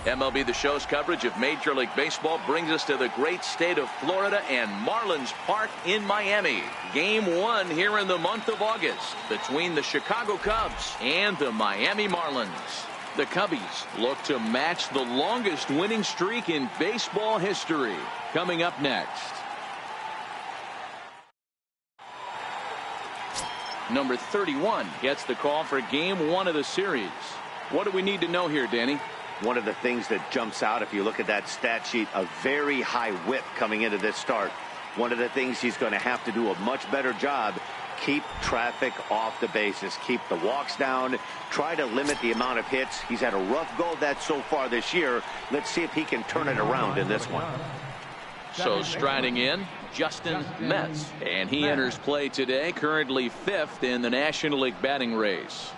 MLB The Show's coverage of Major League Baseball brings us to the great state of Florida and Marlins Park in Miami. Game 1 here in the month of August between the Chicago Cubs and the Miami Marlins. The Cubbies look to match the longest winning streak in baseball history. Coming up next. Number 31 gets the call for Game 1 of the series. What do we need to know here, Danny? One of the things that jumps out, if you look at that stat sheet, a very high whip coming into this start. One of the things he's going to have to do a much better job, keep traffic off the bases, keep the walks down, try to limit the amount of hits. He's had a rough go of that so far this year. Let's see if he can turn it around in this one. So striding in, Justin Metz, and he enters play today, currently 5th in the National League batting race.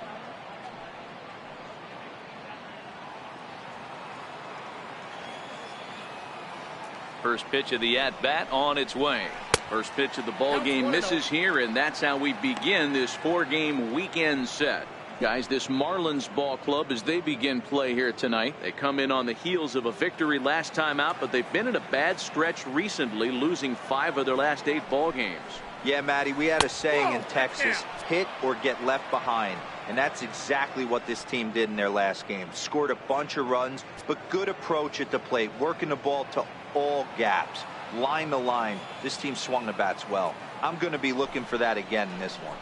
First pitch of the at-bat on its way. First pitch of the ball game misses here, and that's how we begin this 4-game weekend set. Guys, this Marlins ball club, as they begin play here tonight, they come in on the heels of a victory last time out, but they've been in a bad stretch recently, losing 5 of their last 8 ball games. Yeah, Matty, we had a saying in Texas, hit or get left behind. And that's exactly what this team did in their last game. Scored a bunch of runs, but good approach at the plate, working the ball to all gaps, line to line. This team swung the bats well. I'm going to be looking for that again in this one.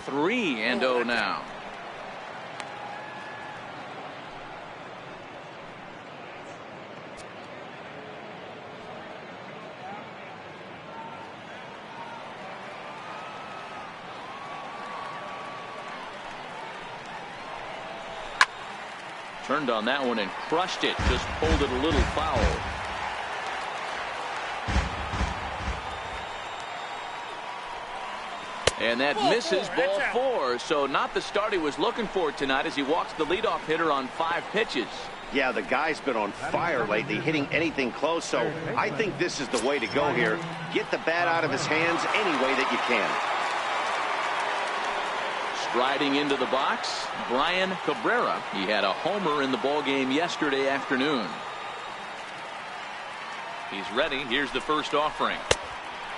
3-0 now. Turned on that one and crushed it. Just pulled it a little foul. And that misses ball 4. So not the start he was looking for tonight as he walks the leadoff hitter on 5 pitches. Yeah, the guy's been on fire lately, hitting anything close. So I think this is the way to go here. Get the bat out of his hands any way that you can. Striding into the box, Brian Cabrera. He had a homer in the ball game yesterday afternoon. He's ready. Here's the first offering.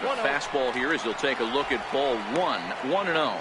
The fastball here as he'll take a look at ball 1. 1-0.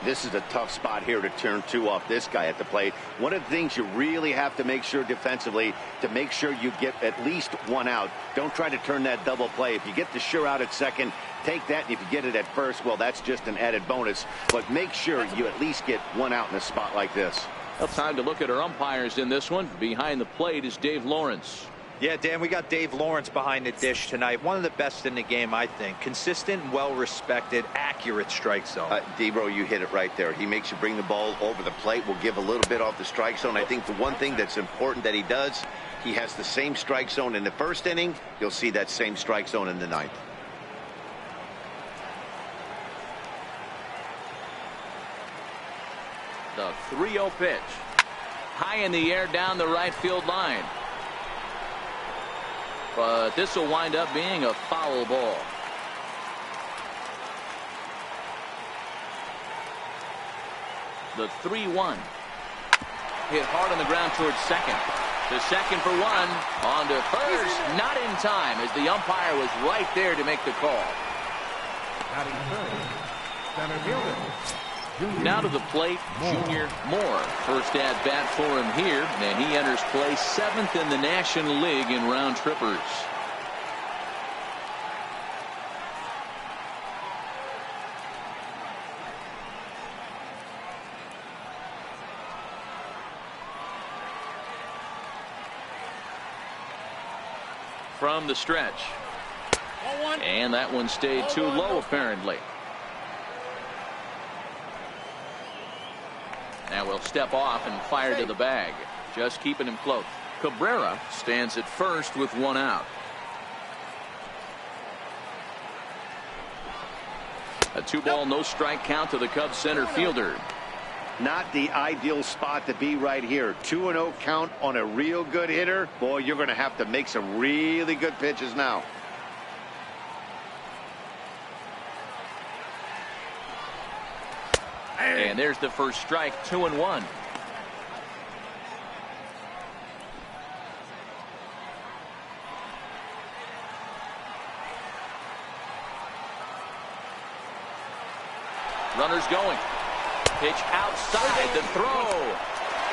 This is a tough spot here to turn 2 off this guy at the plate. One of the things you really have to make sure defensively, to make sure you get at least 1 out. Don't try to turn that double play. If you get the sure out at second, take that, and if you get it at first, well, that's just an added bonus. But make sure you at least get 1 out in a spot like this. Well, time to look at our umpires in this one. Behind the plate is Dave Lawrence. Yeah, Dan, we got Dave Lawrence behind the dish tonight. One of the best in the game, I think. Consistent, well-respected, accurate strike zone. D-Bro, you hit it right there. He makes you bring the ball over the plate. Will give a little bit off the strike zone. I think the one thing that's important that he does, he has the same strike zone in the first inning. You'll see that same strike zone in the 9th. The 3-0 pitch. High in the air down the right field line. But this will wind up being a foul ball. The 3-1. Hit hard on the ground towards second. To second for 1. On to first. Not in time as the umpire was right there to make the call. Now to the plate, Junior Moore. First at bat for him here, and he enters play 7th in the National League in round trippers. From the stretch. And that one stayed too low apparently. Now we'll step off and fire to the bag. Just keeping him close. Cabrera stands at first with 1 out. A 2-ball, no strike count to the Cubs center fielder. Not the ideal spot to be right here. 2-0 count on a real good hitter. Boy, you're going to have to make some really good pitches now. And there's the first strike. 2-1. Runners going. Pitch outside. The throw.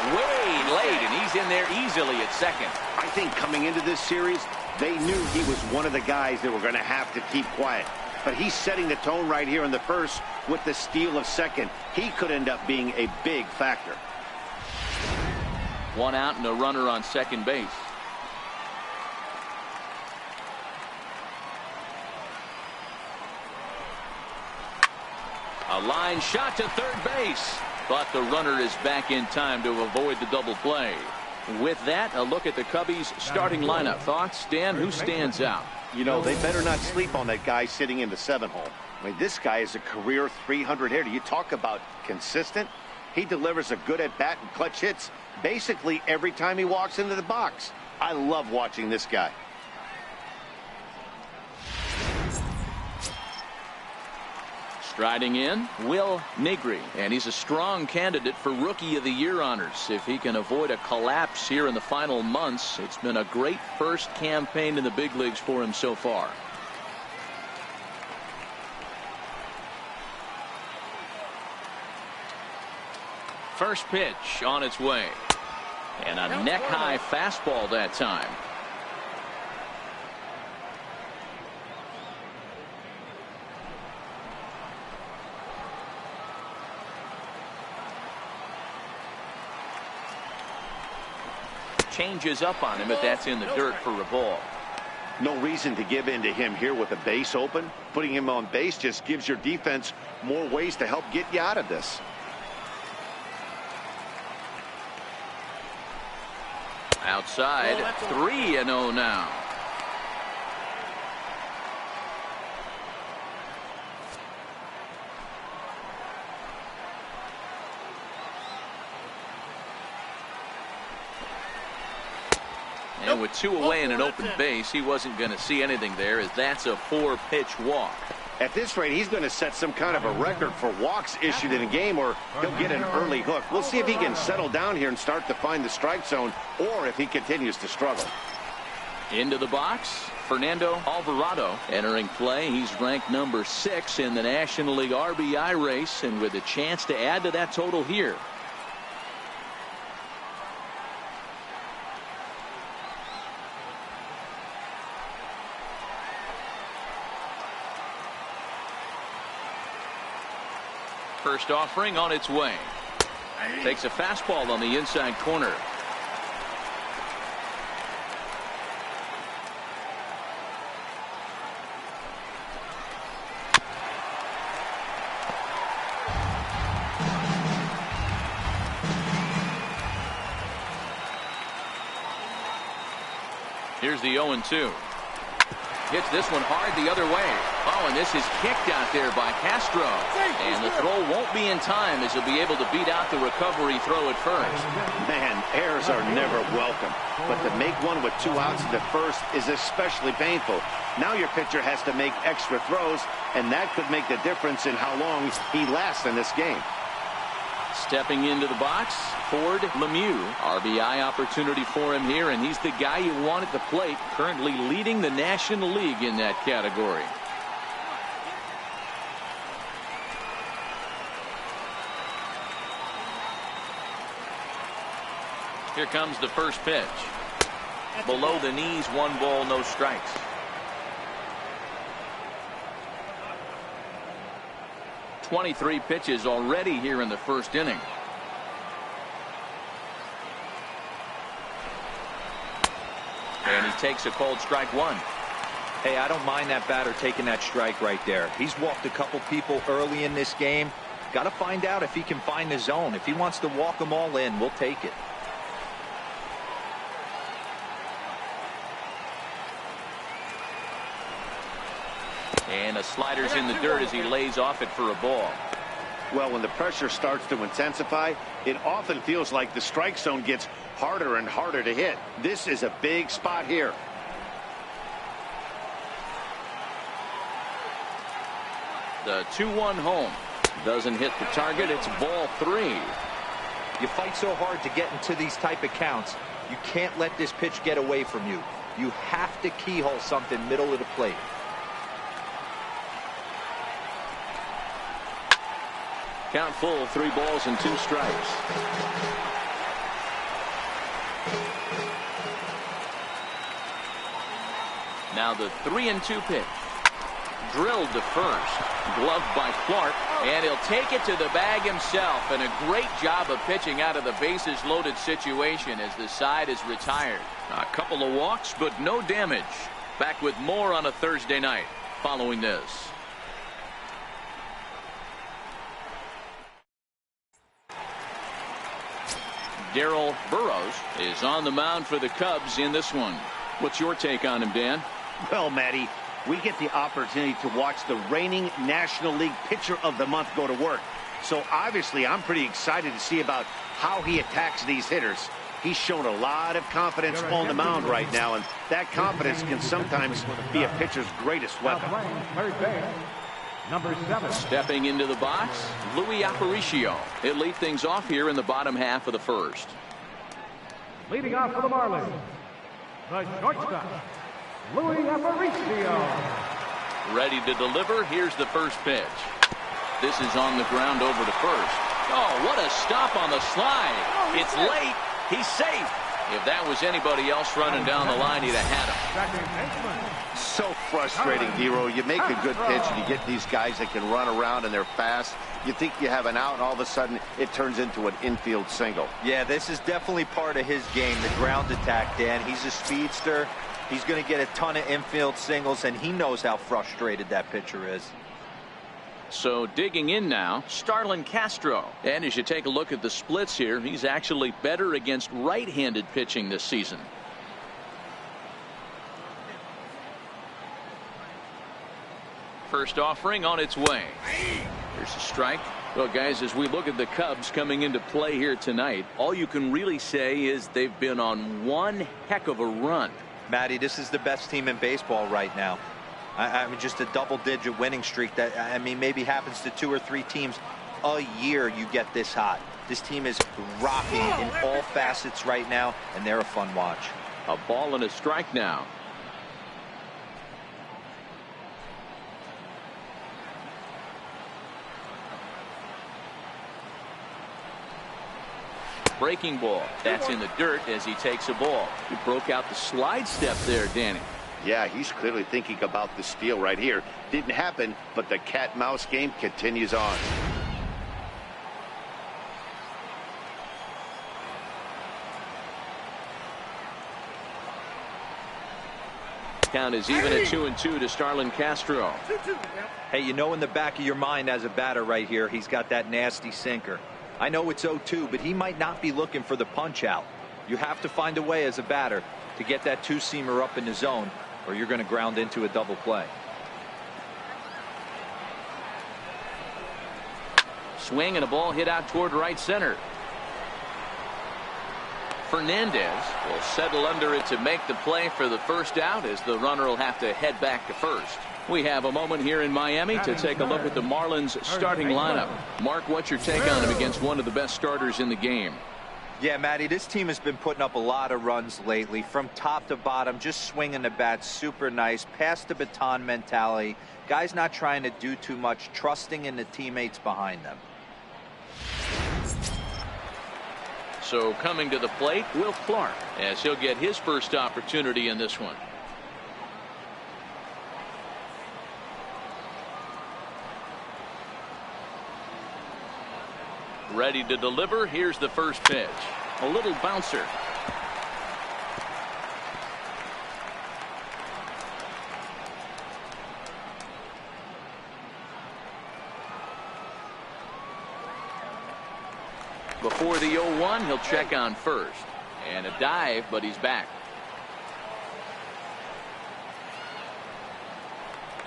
Way late, and he's in there easily at second. I think coming into this series, they knew he was one of the guys that were going to have to keep quiet. But he's setting the tone right here in the first with the steal of second. He could end up being a big factor. One out and a runner on second base. A line shot to third base. But the runner is back in time to avoid the double play. With that, a look at the Cubbies' starting lineup. Thoughts, Dan? Who stands out? You know, they better not sleep on that guy sitting in the 7 hole. I mean, this guy is a career 300 hitter. You talk about consistent. He delivers a good at-bat and clutch hits basically every time he walks into the box. I love watching this guy. Striding in, Will Negri, and he's a strong candidate for Rookie of the Year honors. If he can avoid a collapse here in the final months, it's been a great first campaign in the big leagues for him so far. First pitch on its way, and a neck-high fastball that time. Changes up on him, but that's in the dirt for a ball. No reason to give in to him here with a base open. Putting him on base just gives your defense more ways to help get you out of this. Outside, 3-0 now. And with 2 away and an open base, he wasn't going to see anything there, as that's a 4-pitch walk. At this rate, he's going to set some kind of a record for walks issued in a game, or he'll get an early hook. We'll see if he can settle down here and start to find the strike zone, or if he continues to struggle. Into the box, Fernando Alvarado entering play. He's ranked number 6 in the National League RBI race, and with a chance to add to that total here. First offering on its way. Takes a fastball on the inside corner. Here's the 0-2. Hits this one hard the other way. Oh, and this is kicked out there by Castro. And the throw won't be in time, as he'll be able to beat out the recovery throw at first. Man, errors are never welcome. But to make one with 2 outs at the first is especially painful. Now your pitcher has to make extra throws, and that could make the difference in how long he lasts in this game. Stepping into the box, Ford Lemieux. RBI opportunity for him here, and he's the guy you want at the plate, currently leading the National League in that category. Here comes the first pitch. Below the knees, 1 ball, no strikes. .23 pitches already here in the first inning. And he takes a called strike 1. Hey, I don't mind that batter taking that strike right there. He's walked a couple people early in this game. Got to find out if he can find the zone. If he wants to walk them all in, we'll take it. And a slider's in the dirt as he lays off it for a ball. Well, when the pressure starts to intensify, it often feels like the strike zone gets harder and harder to hit. This is a big spot here. The 2-1 home. Doesn't hit the target. It's ball 3. You fight so hard to get into these type of counts. You can't let this pitch get away from you. You have to keyhole something middle of the plate. Count full, 3 balls and 2 strikes. Now the 3-2 pitch. Drilled to first. Gloved by Clark, and he'll take it to the bag himself. And a great job of pitching out of the bases loaded situation as the side is retired. A couple of walks, but no damage. Back with more on a Thursday night following this. Darrell Burroughs is on the mound for the Cubs in this one. What's your take on him, Dan? Well, Matty, we get the opportunity to watch the reigning National League Pitcher of the Month go to work. So obviously I'm pretty excited to see about how he attacks these hitters. He's shown a lot of confidence on the mound right now, and that confidence can sometimes be a pitcher's greatest weapon. Number 7. Stepping into the box, Luis Aparicio. He'll lead things off here in the bottom half of the first. Leading off for the Marlins, the shortstop, Luis Aparicio. Ready to deliver. Here's the first pitch. This is on the ground over to first. Oh, what a stop on the slide. It's late. He's safe. If that was anybody else running down the line, he'd have had him. So frustrating, Hero. You make a good pitch and you get these guys that can run around and they're fast. You think you have an out, and all of a sudden it turns into an infield single. Yeah, this is definitely part of his game, the ground attack, Dan. He's a speedster. He's going to get a ton of infield singles, and he knows how frustrated that pitcher is. So digging in now, Starlin Castro. And as you take a look at the splits here, he's actually better against right-handed pitching this season. First offering on its way. Here's a strike. Well, guys, as we look at the Cubs coming into play here tonight, all you can really say is they've been on one heck of a run. Matty, this is the best team in baseball right now. I mean, just a double-digit winning streak that, I mean, maybe happens to 2 or 3 teams a year. You get this hot. This team is rocking in all facets right now, and they're a fun watch. A ball and a strike now. Breaking ball. That's in the dirt as he takes a ball. He broke out the slide step there, Danny. Yeah, he's clearly thinking about the steal right here. Didn't happen, but the cat-mouse game continues on. Count is even at 2-2 to Starlin Castro. Hey, you know in the back of your mind as a batter right here, he's got that nasty sinker. I know it's 0-2, but he might not be looking for the punch out. You have to find a way as a batter to get that two-seamer up in the zone, or you're going to ground into a double play. Swing and a ball hit out toward right center. Fernandez will settle under it to make the play for the first out, as the runner will have to head back to first. We have a moment here in Miami to take a look at the Marlins starting lineup. Mark, what's your take on him against one of the best starters in the game? Yeah, Matty, this team has been putting up a lot of runs lately. From top to bottom, just swinging the bat super nice. Pass the baton mentality. Guys not trying to do too much, trusting in the teammates behind them. So coming to the plate, Will Clark, as he'll get his first opportunity in this one. Ready to deliver. Here's the first pitch. A little bouncer. Before the 0-1, he'll check on first. And a dive, but he's back.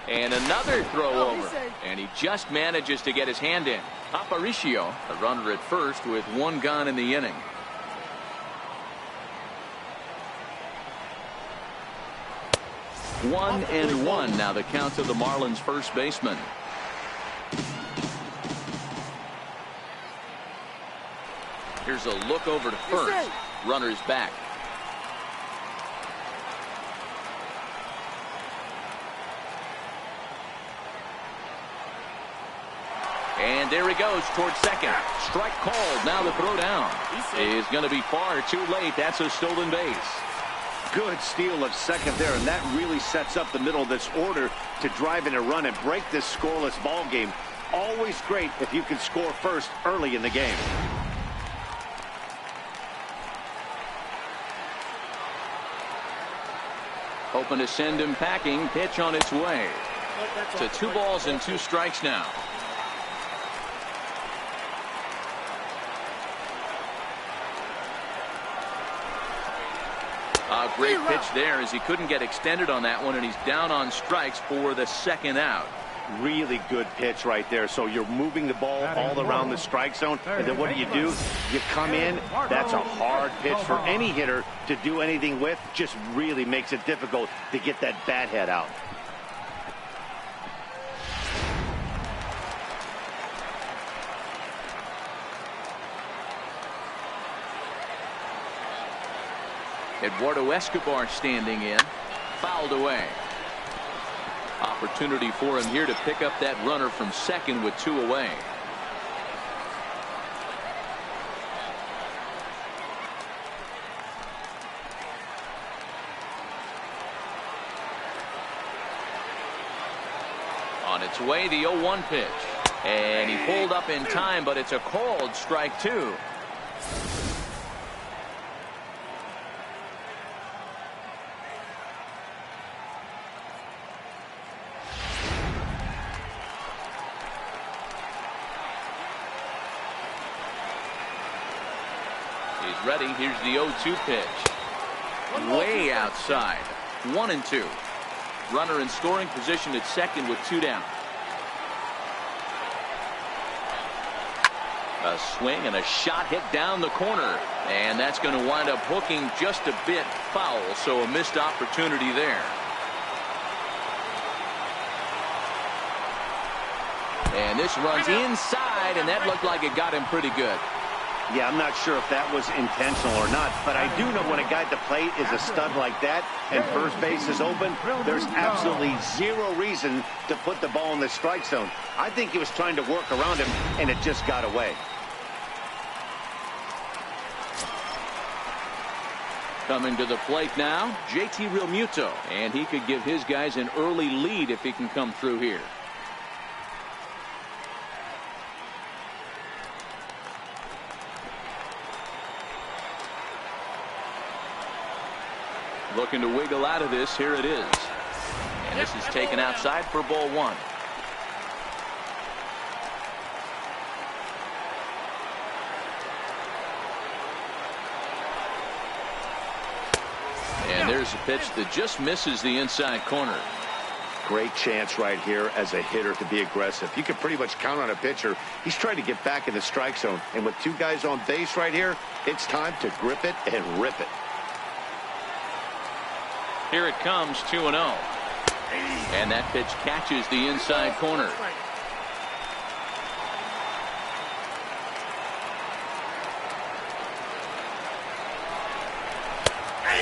And another throw over. And he just manages to get his hand in. Aparicio, a runner at first with 1 gone in the inning. One and one now the count to the Marlins first baseman. Here's a look over to first. Runner's back. And there he goes towards second. Strike called. Now the throw down is going to be far too late. That's a stolen base. Good steal of second there, and that really sets up the middle of this order to drive in a run and break this scoreless ball game. Always great if you can score first early in the game. Hoping to send him packing. Pitch on its way. So 2 balls and 2 strikes now. A great pitch there as he couldn't get extended on that one, and he's down on strikes for the second out. Really good pitch right there. So you're moving the ball all around the strike zone, and then what do? You come in. That's a hard pitch for any hitter to do anything with. Just really makes it difficult to get that bat head out. Eduardo Escobar standing in. Fouled away. Opportunity for him here to pick up that runner from second with 2 away. On its way, the 0-1 pitch. And he pulled up in time, but it's a called strike 2. He's ready. Here's the 0-2 pitch. Way outside. 1-2. Runner in scoring position at second with 2 down. A swing and a shot hit down the corner. And that's going to wind up hooking just a bit foul. So a missed opportunity there. And this runs inside, and that looked like it got him pretty good. Yeah, I'm not sure if that was intentional or not, but I do know when a guy at the plate is a stud like that and first base is open, there's absolutely 0 reason to put the ball in the strike zone. I think he was trying to work around him, and it just got away. Coming to the plate now, JT Realmuto, and he could give his guys an early lead if he can come through here. Looking to wiggle out of this. Here it is. And this is taken outside for ball 1. And there's a pitch that just misses the inside corner. Great chance right here as a hitter to be aggressive. You can pretty much count on a pitcher. He's trying to get back in the strike zone. And with 2 guys on base right here, it's time to grip it and rip it. Here it comes, 2-0. And that pitch catches the inside corner.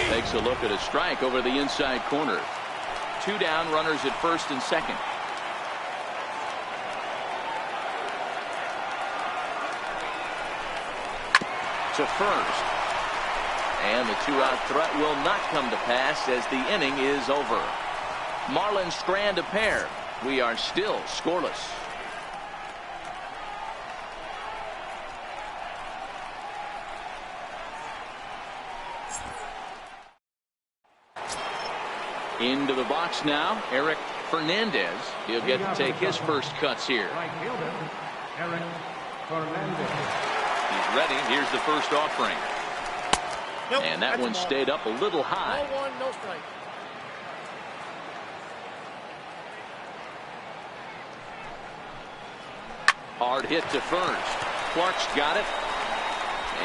Takes a look at a strike over the inside corner. 2 down, runners at first and second. To first. And the 2-out threat will not come to pass as the inning is over. Marlins strand a pair. We are still scoreless. Into the box now, Eric Fernandez. He'll get to take his first cuts here. Right fielder, Eric Fernandez. He's ready. Here's the first offering. Nope, and that one stayed up a little high. Ball 1, no strike. Hard hit to first. Clark's got it.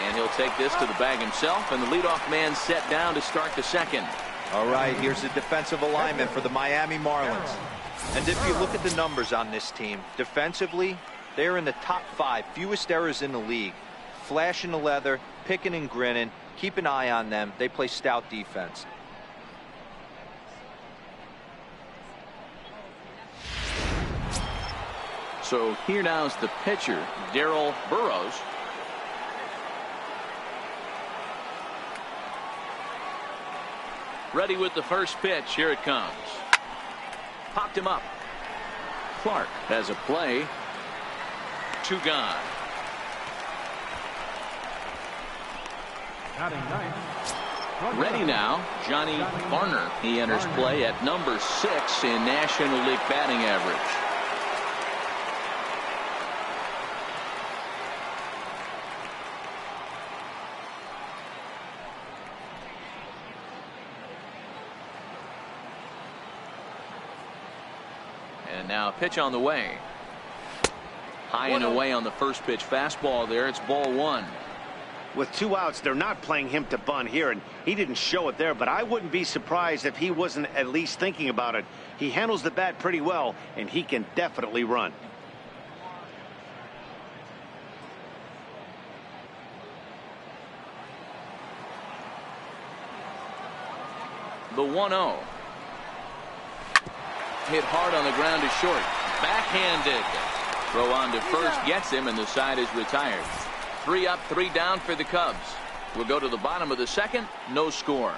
And he'll take this to the bag himself. And the leadoff man set down to start the second. All right, here's the defensive alignment for the Miami Marlins. And if you look at the numbers on this team, defensively, they're in the top 5 fewest errors in the league. Flashing the leather, picking and grinning. Keep an eye on them. They play stout defense. So here now is the pitcher, Darrell Burrows. Ready with the first pitch. Here it comes. Popped him up. Clark has a play. 2 gone. Ready now, Johnny Varner. He enters play at number 6 in National League batting average. And now pitch on the way. High and away on the first pitch fastball there. It's ball 1. With 2 outs, they're not playing him to bunt here, and he didn't show it there, but I wouldn't be surprised if he wasn't at least thinking about it. He handles the bat pretty well, and he can definitely run. The 1-0. Hit hard on the ground to short. Backhanded. Throw on to first gets him, and the side is retired. 3 up, 3 down for the Cubs. We'll go to the bottom of the second. No score.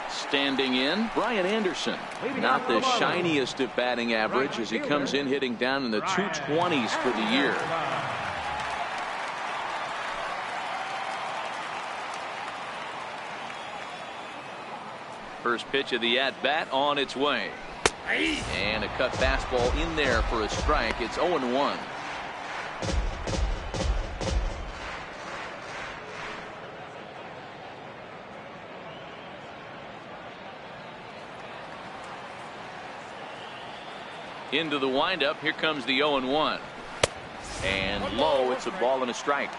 Standing in, Brian Anderson. Not the shiniest of batting average as he comes in hitting down in the 220s for the year. First pitch of the at-bat on its way. And a cut fastball in there for a strike. It's 0-1. Into the windup. Here comes the 0-1. And low. It's a ball and a strike.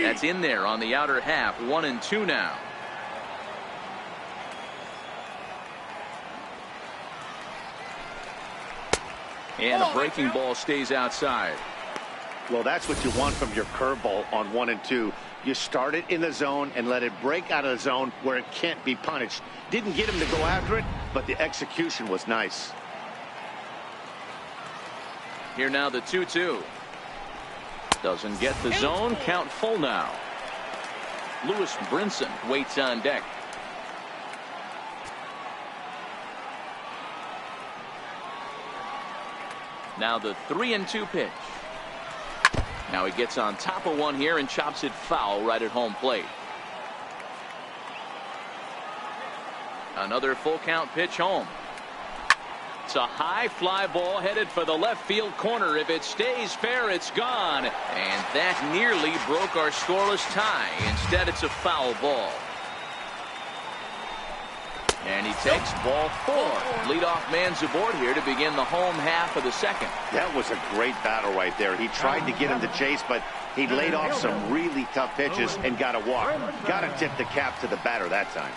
That's in there on the outer half. 1-2 now. And a breaking ball stays outside. Well, that's what you want from your curveball on 1-2. You start it in the zone and let it break out of the zone where it can't be punished. Didn't get him to go after it, but the execution was nice. Here now the 2-2. Doesn't get the zone. Count full now. Lewis Brinson waits on deck. Now the 3-2 pitch. Now he gets on top of one here and chops it foul right at home plate. Another full count pitch home. It's a high fly ball headed for the left field corner. If it stays fair, it's gone. And that nearly broke our scoreless tie. Instead, it's a foul ball. And he takes ball 4. Leadoff man's aboard here to begin the home half of the second. That was a great battle right there. He tried to get him to chase, but he laid off some really tough pitches and got a walk. Got to tip the cap to the batter that time.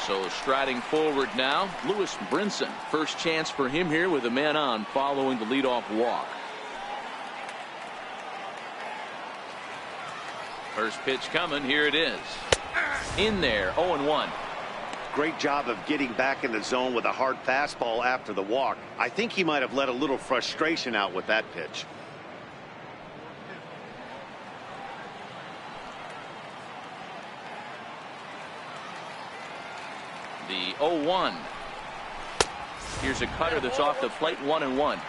So striding forward now, Lewis Brinson. First chance for him here with a man on following the leadoff walk. First pitch coming. Here it is. In there. 0-1. Great job of getting back in the zone with a hard fastball after the walk. I think he might have let a little frustration out with that pitch. The 0-1. Here's a cutter that's off the plate. 1-1.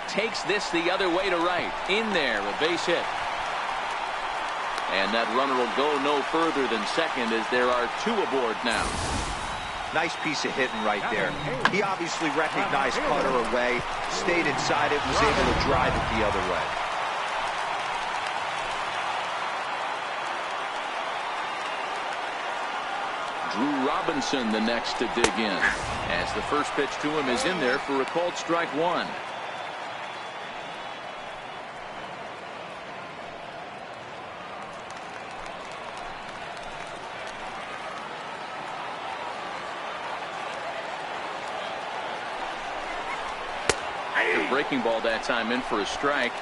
Takes this the other way to right. In there, a base hit. And that runner will go no further than second as there are 2 aboard now. Nice piece of hitting right there. He obviously recognized cutter away, stayed inside it, was able to drive it the other way. Drew Robinson the next to dig in, as the first pitch to him is in there for a called strike one. The breaking ball that time in for a strike.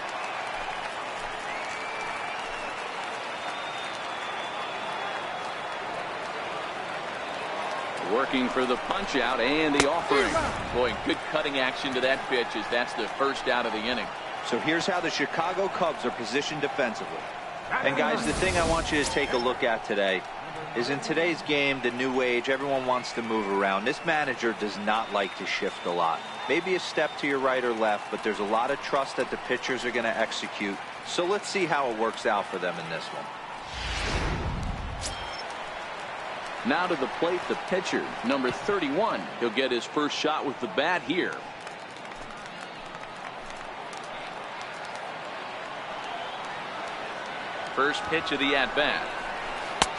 Working for the punch out and the offering. Boy, good cutting action to that pitch as that's the first out of the inning. So here's how the Chicago Cubs are positioned defensively. And guys, the thing I want you to take a look at today is in today's game, the new age, everyone wants to move around. This manager does not like to shift a lot. Maybe a step to your right or left, but there's a lot of trust that the pitchers are going to execute. So let's see how it works out for them in this one. Now to the plate, the pitcher, number 31. He'll get his first shot with the bat here. First pitch of the at-bat.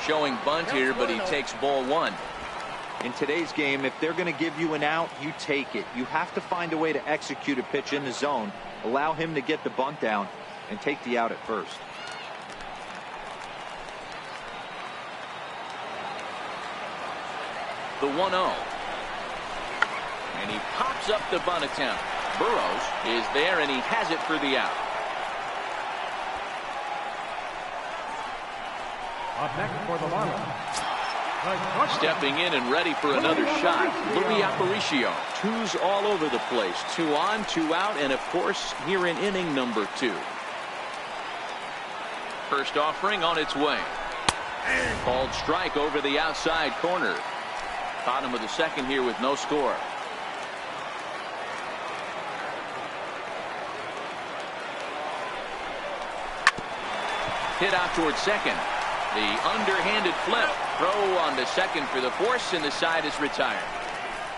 Showing bunt here, but he takes ball one. In today's game, if they're going to give you an out, you take it. You have to find a way to execute a pitch in the zone, allow him to get the bunt down, and take the out at first. The 1-0. And he pops up the bunt attempt. Burrows is there, and he has it for the out. Up next for the Marlins. Stepping in and ready for another shot, Louis Aparicio. Twos all over the place. 2 on, 2 out, and of course here in inning number 2. First offering on its way. Called strike over the outside corner. Bottom of the second here with no score. Hit out towards second. The underhanded flip. Throw on to second for the force, and the side is retired.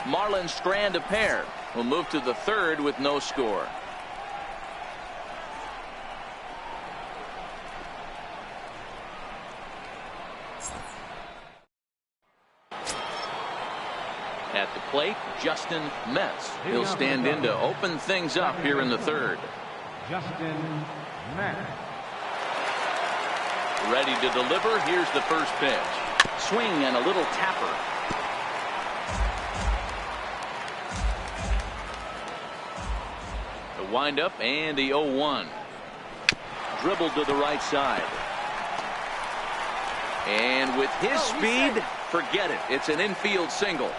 Marlins strand a pair. Will move to the third with no score. At the plate, Justin Metz. He'll stand in to open things up here in the third. Justin Metz. Ready to deliver. Here's the first pitch. Swing and a little tapper. The windup and the 0-1. Dribbled to the right side. And with his speed, forget it. It's an infield single.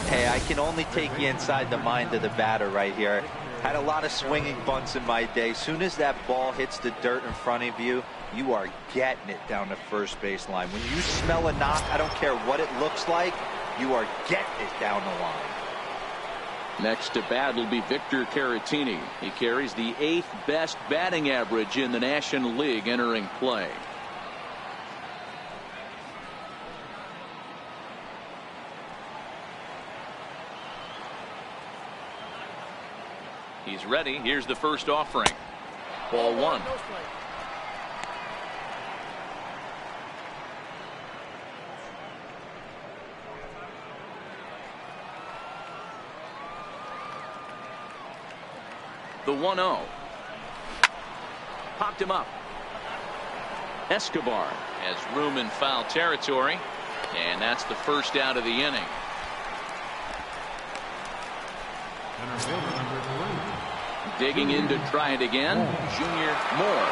Hey, I can only take you inside the mind of the batter right here. Had a lot of swinging bunts in my day. Soon as that ball hits the dirt in front of you, you are getting it down the first base line. When you smell a knock, I don't care what it looks like, you are getting it down the line. Next to bat will be Victor Caratini. He carries the 8th best batting average in the National League entering play. He's ready. Here's the first offering. Ball one. The 1-0. Popped him up. Escobar has room in foul territory, and that's the first out of the inning. Digging in to try it again, Junior Moore.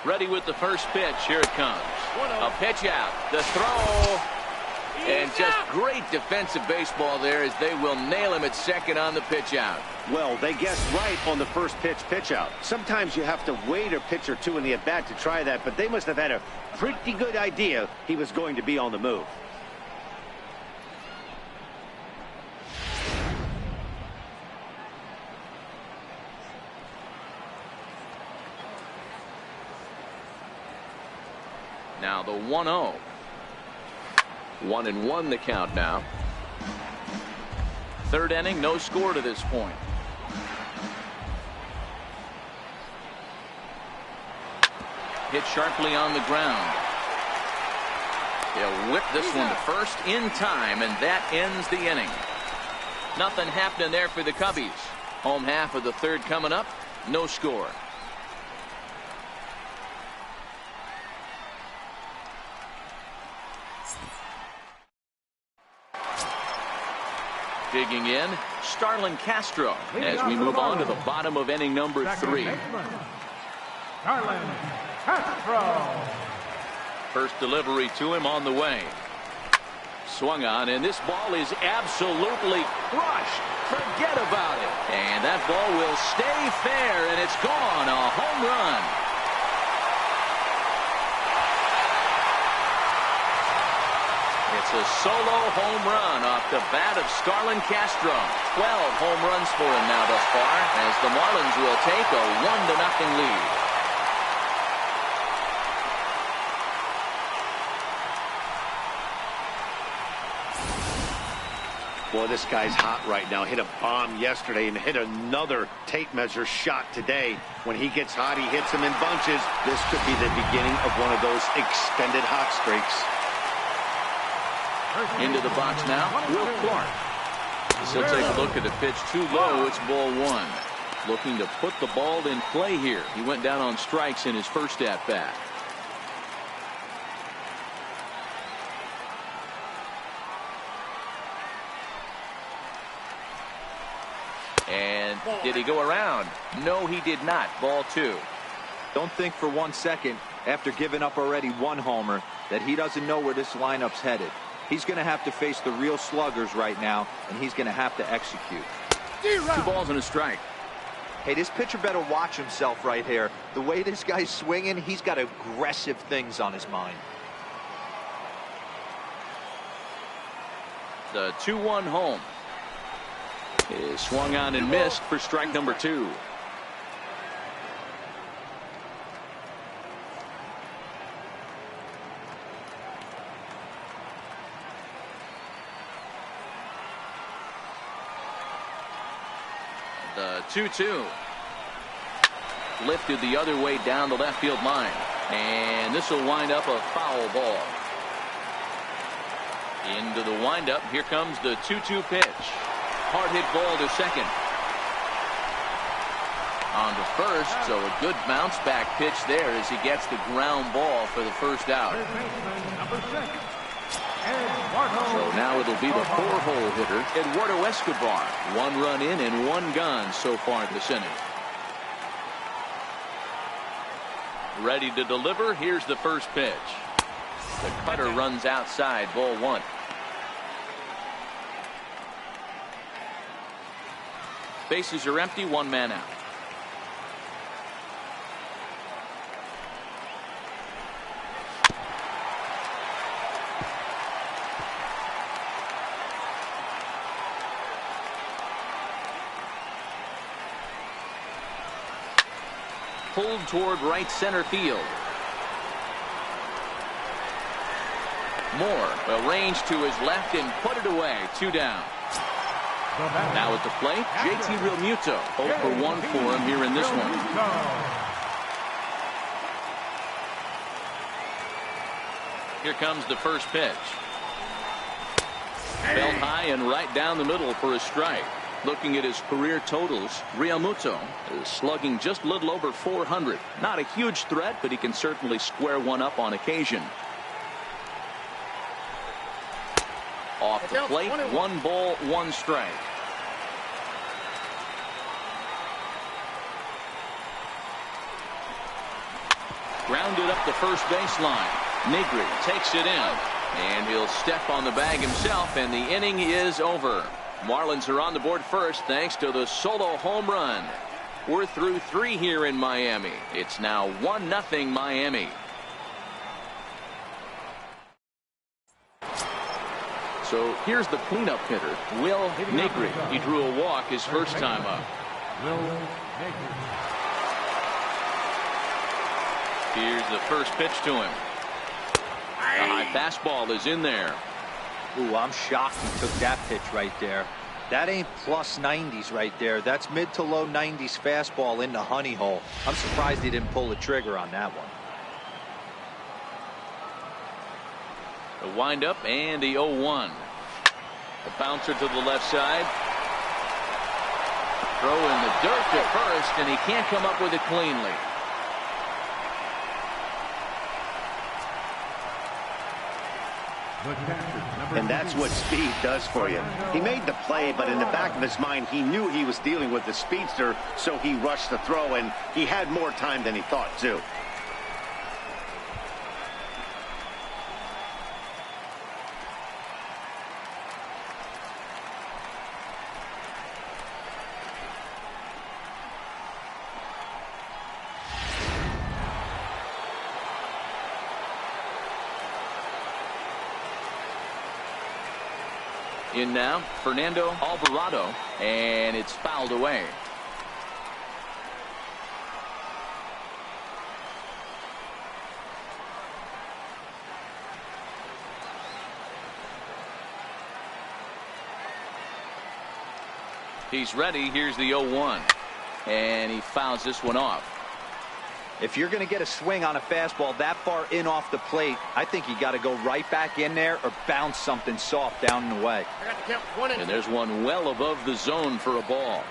Ready with the first pitch. Here it comes. A pitch out. The throw. And just great defensive baseball there as they will nail him at second on the pitch out. Well, they guessed right on the first pitch out. Sometimes you have to wait a pitch or two in the at-bat to try that, but they must have had a pretty good idea he was going to be on the move. Now the 1-0. 1-1 the count now. Third inning, no score to this point. Hit sharply on the ground. He'll whip this one to first in time, and that ends the inning. Nothing happening there for the Cubbies. Home half of the third coming up. No score. Digging in, Starlin Castro, as we move on to the bottom of inning number 3. Starlin Castro. First delivery to him on the way. Swung on, and this ball is absolutely crushed. Forget about it. And that ball will stay fair, and it's gone. A home run. It's a solo home run off the bat of Starlin Castro. 12 home runs for him now thus far, as the Marlins will take a 1-0 lead. Boy, this guy's hot right now. Hit a bomb yesterday and hit another tape measure shot today. When he gets hot, he hits them in bunches. This could be the beginning of one of those extended hot streaks. Into the box now, Will Clark. He'll take a look at the pitch. Too low. It's ball 1. Looking to put the ball in play here. He went down on strikes in his first at bat. And did he go around? No, he did not. Ball 2. Don't think for 1 second, after giving up already 1 homer, that he doesn't know where this lineup's headed. He's going to have to face the real sluggers right now, and he's going to have to execute. 2 balls and a strike. Hey, this pitcher better watch himself right here. The way this guy's swinging, he's got aggressive things on his mind. The 2-1 home is swung on and missed for strike number 2. The 2-2 lifted the other way down the left field line, and this will wind up a foul ball. Into the windup. Here comes the 2-2 pitch. Hard hit ball to second. On to first, so a good bounce back pitch there as he gets the ground ball for the first out. So now it'll be the 4-hole hitter, Eduardo Escobar. 1 run in and 1 gone so far this inning. Ready to deliver. Here's the first pitch. The cutter runs outside, ball 1. Bases are empty, 1 man out. Pulled toward right center field. Moore will range to his left and put it away. 2 down. Now at the plate, JT Realmuto. 0 for 1 for him here in this one. Here comes the first pitch. Belt high and right down the middle for a strike. Looking at his career totals, Realmuto is slugging just a little over 400. Not a huge threat, but he can certainly square one up on occasion. Off the plate, 1 ball, 1 strike. Grounded up the first baseline. Negri takes it in, and he'll step on the bag himself, and the inning is over. Marlins are on the board first thanks to the solo home run. We're through 3 here in Miami. It's now 1-0 Miami. So here's the cleanup hitter, Will Negri. He drew a walk his first time up. Here's the first pitch to him. Fastball is in there. Ooh, I'm shocked he took that pitch right there. That ain't plus 90s right there. That's mid to low 90s fastball in the honey hole. I'm surprised he didn't pull the trigger on that one. The windup and the 0-1. A bouncer to the left side. Throw in the dirt to first, and he can't come up with it cleanly. And that's what speed does for you. He made the play, but in the back of his mind, he knew he was dealing with the speedster, so he rushed the throw, and he had more time than he thought, too. In now, Fernando Alvarado, and it's fouled away. He's ready. Here's the 0-1, and he fouls this one off. If you're going to get a swing on a fastball that far in off the plate, I think you got to go right back in there or bounce something soft down and away. And there's one well above the zone for a ball.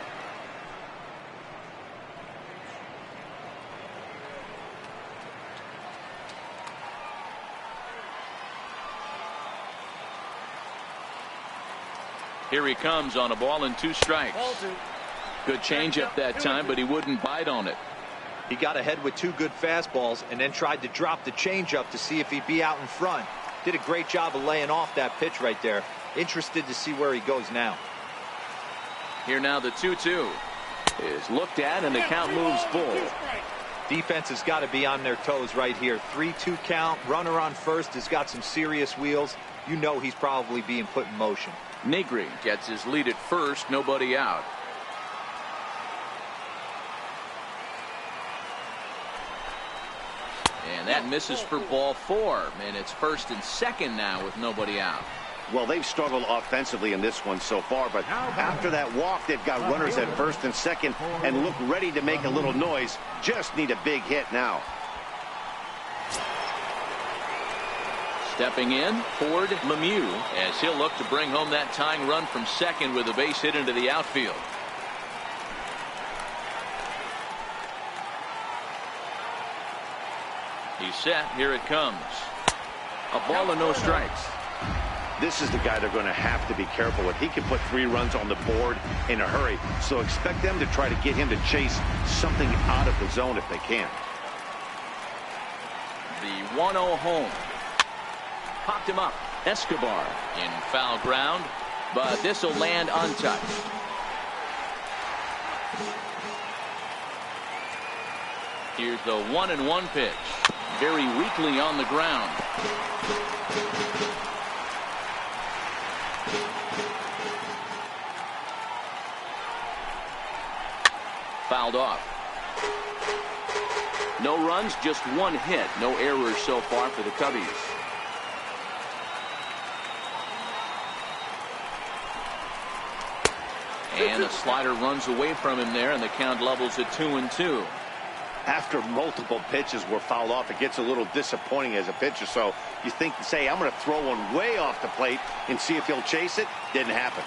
Here he comes on a ball and 2 strikes. Good changeup that time, but he wouldn't bite on it. He got ahead with 2 good fastballs and then tried to drop the changeup to see if he'd be out in front. Did a great job of laying off that pitch right there. Interested to see where he goes now. Here now the 2-2 is looked at, and the count moves full. Defense has got to be on their toes right here. 3-2 count. Runner on first has got some serious wheels. You know he's probably being put in motion. Negri gets his lead at first. Nobody out. And that misses for ball 4, and it's first and second now with nobody out. Well, they've struggled offensively in this one so far, but after that walk, they've got runners at first and second and look ready to make a little noise. Just need a big hit now. Stepping in, Ford Lemieux, as he'll look to bring home that tying run from second with a base hit into the outfield. He's set. Here it comes. A ball and no strikes. This is the guy they're going to have to be careful with. He can put 3 runs on the board in a hurry, so expect them to try to get him to chase something out of the zone if they can. The 1-0 home. Popped him up. Escobar in foul ground, but this will land untouched. Here's the 1-1 pitch. Very weakly on the ground. Fouled off. No runs, just 1 hit. No errors so far for the Cubbies. And a slider runs away from him there, and the count levels at 2-2. After multiple pitches were fouled off, it gets a little disappointing as a pitcher. So you think, say, I'm going to throw one way off the plate and see if he'll chase it. Didn't happen.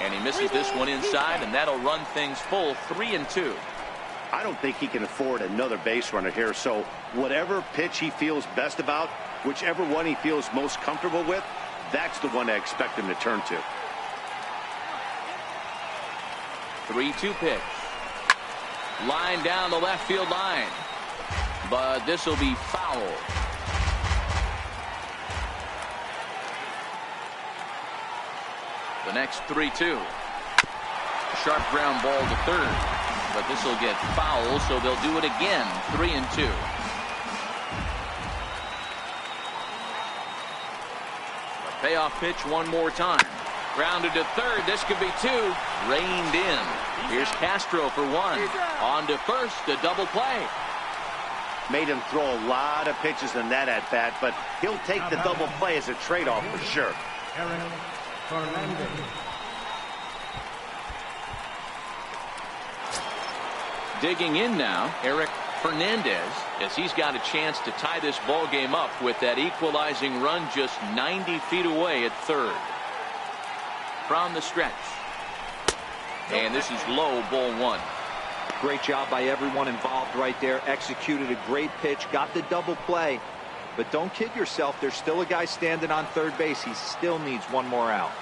And he misses this one inside, and that'll run things full 3-2. I don't think he can afford another base runner here. So whatever pitch he feels best about, whichever one he feels most comfortable with, that's the one I expect him to turn to. 3-2 pitch. Line down the left field line. But this will be foul. The next 3-2. Sharp ground ball to third. But this will get foul, so they'll do it again. 3-2. A payoff pitch one more time. Grounded to third. This could be 2. Reined in. Here's Castro for 1. On to first. A double play. Made him throw a lot of pitches in that at-bat, but he'll take the double play as a trade-off for sure. Digging in now, Eric Fernandez, as he's got a chance to tie this ball game up with that equalizing run just 90 feet away at third. From the stretch. And this is low, ball one. Great job by everyone involved right there. Executed a great pitch, got the double play. But don't kid yourself, there's still a guy standing on third base. He still needs one more out.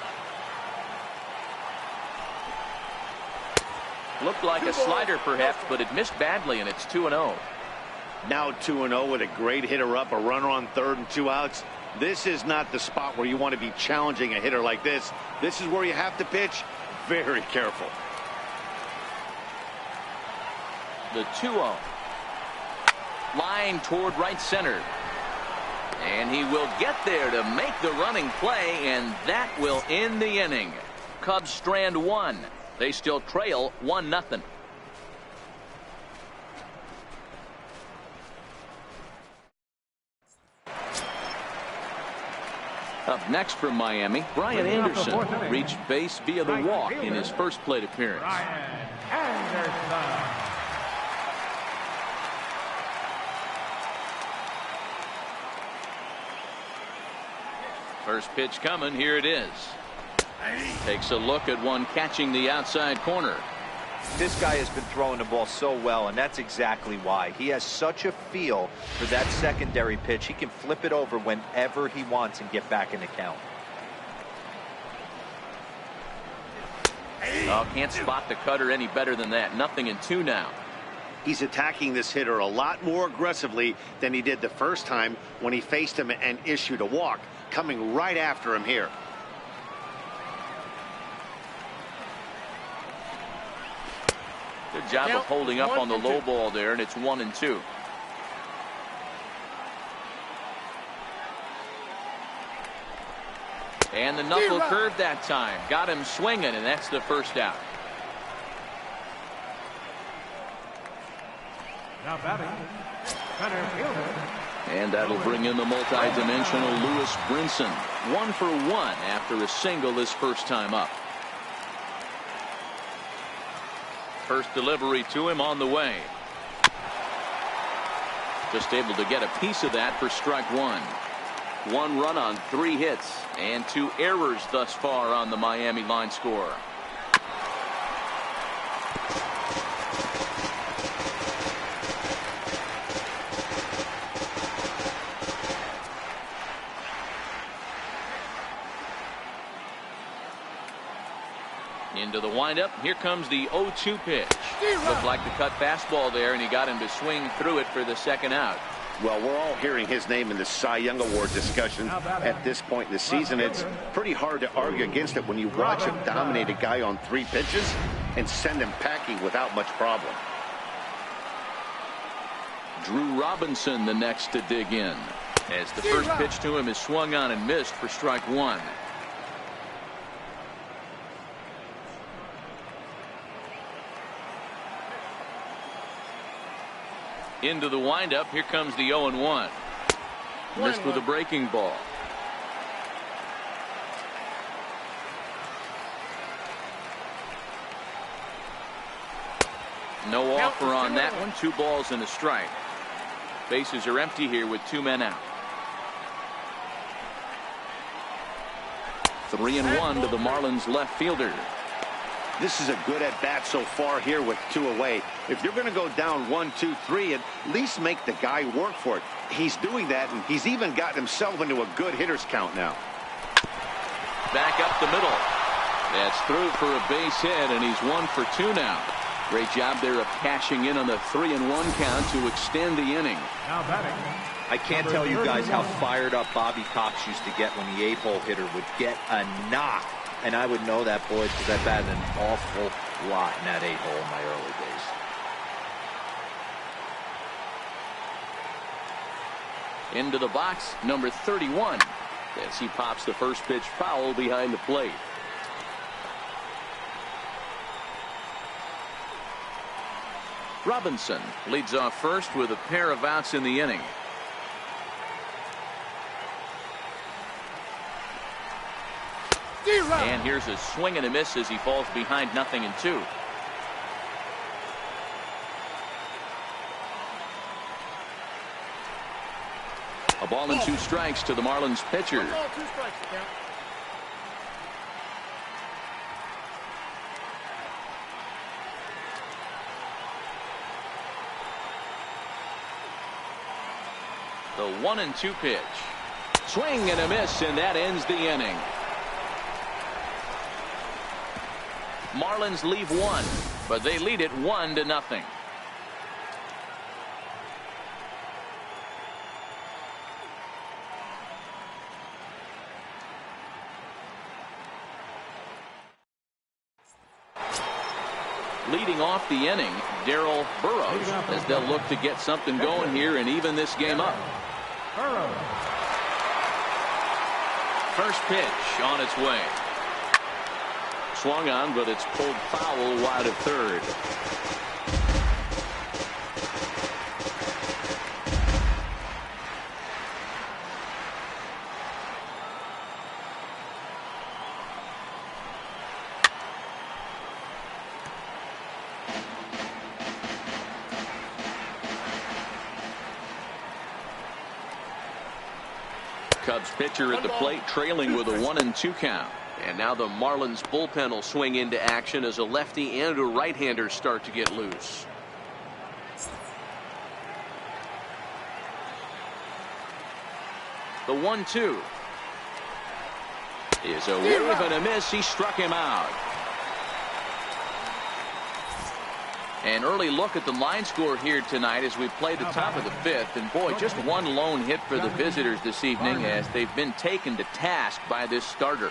Looked like a slider perhaps, but it missed badly, and it's 2-0. Now 2-0 with a great hitter up, a runner on third and 2 outs. This is not the spot where you want to be challenging a hitter like this. This is where you have to pitch very careful. The 2-0. Line toward right center. And he will get there to make the running play, and that will end the inning. Cubs strand one. They still trail 1-0. Up next from Miami, Brian Anderson reached base via the walk in his first plate appearance. First pitch coming. Here it is. Takes a look at one catching the outside corner. This guy has been throwing the ball so well, and that's exactly why. He has such a feel for that secondary pitch. He can flip it over whenever he wants and get back in the count. Oh, can't spot the cutter any better than that. 0-2 now. He's attacking this hitter a lot more aggressively than he did the first time when he faced him and issued a walk. Coming right after him here. Good job of holding up on the low ball there, and it's 1-2. And the knuckle curve that time. Got him swinging, and that's the first out. Now batting, center fielder. And that'll bring in the multi-dimensional Lewis Brinson. 1 for 1 after a single his first time up. First delivery to him on the way. Just able to get a piece of that for strike one. 1 run on 3 hits and 2 errors thus far on the Miami line score. Into the windup. Here comes the 0-2 pitch. Looked like the cut fastball there, and he got him to swing through it for the second out. Well, we're all hearing his name in the Cy Young Award discussion at this point in the season. It's pretty hard to argue against it when you watch him dominate a guy on 3 pitches and send him packing without much problem. Drew Robinson the next to dig in, as the first pitch to him is swung on and missed for strike one. Into the windup. Here comes the 0-1. Missed with a breaking ball. No offer on that one. 2 balls and a strike. Bases are empty here with 2 men out. 3-1 to the Marlins left fielder. This is a good at-bat so far here with 2 away. If you're going to go down 1, 2, 3, at least make the guy work for it. He's doing that, and he's even gotten himself into a good hitter's count now. Back up the middle. That's through for a base hit, and he's 1 for 2 now. Great job there of cashing in on the 3-1 count to extend the inning. Now batting. I can't tell you guys how fired up Bobby Cox used to get when the 8-hole hitter would get a knock. And I would know that, boys, because I've batted an awful lot in that 8-hole in my early days. Into the box, number 31, as he pops the first pitch foul behind the plate. Robinson leads off first with a pair of outs in the inning. And here's a swing and a miss as he falls behind 0-2. A ball and 2 strikes to the Marlins pitcher. 1 ball, 2 strikes, the count. The 1-2 pitch. Swing and a miss, and that ends the inning. Marlins leave 1, but they lead it 1-0. Leading off the inning, Darrell Burrows, as they'll look to get something going here and even this game up. Burrows. First pitch on its way. Swung on, but it's pulled foul wide of third. Cubs pitcher at the plate, trailing with a 1-2 count. And now the Marlins bullpen will swing into action as a lefty and a right-hander start to get loose. The 1-2 is a wave and a miss. He struck him out. An early look at the line score here tonight as we play the top of the 5th. And boy, just one lone hit for the visitors this evening as they've been taken to task by this starter.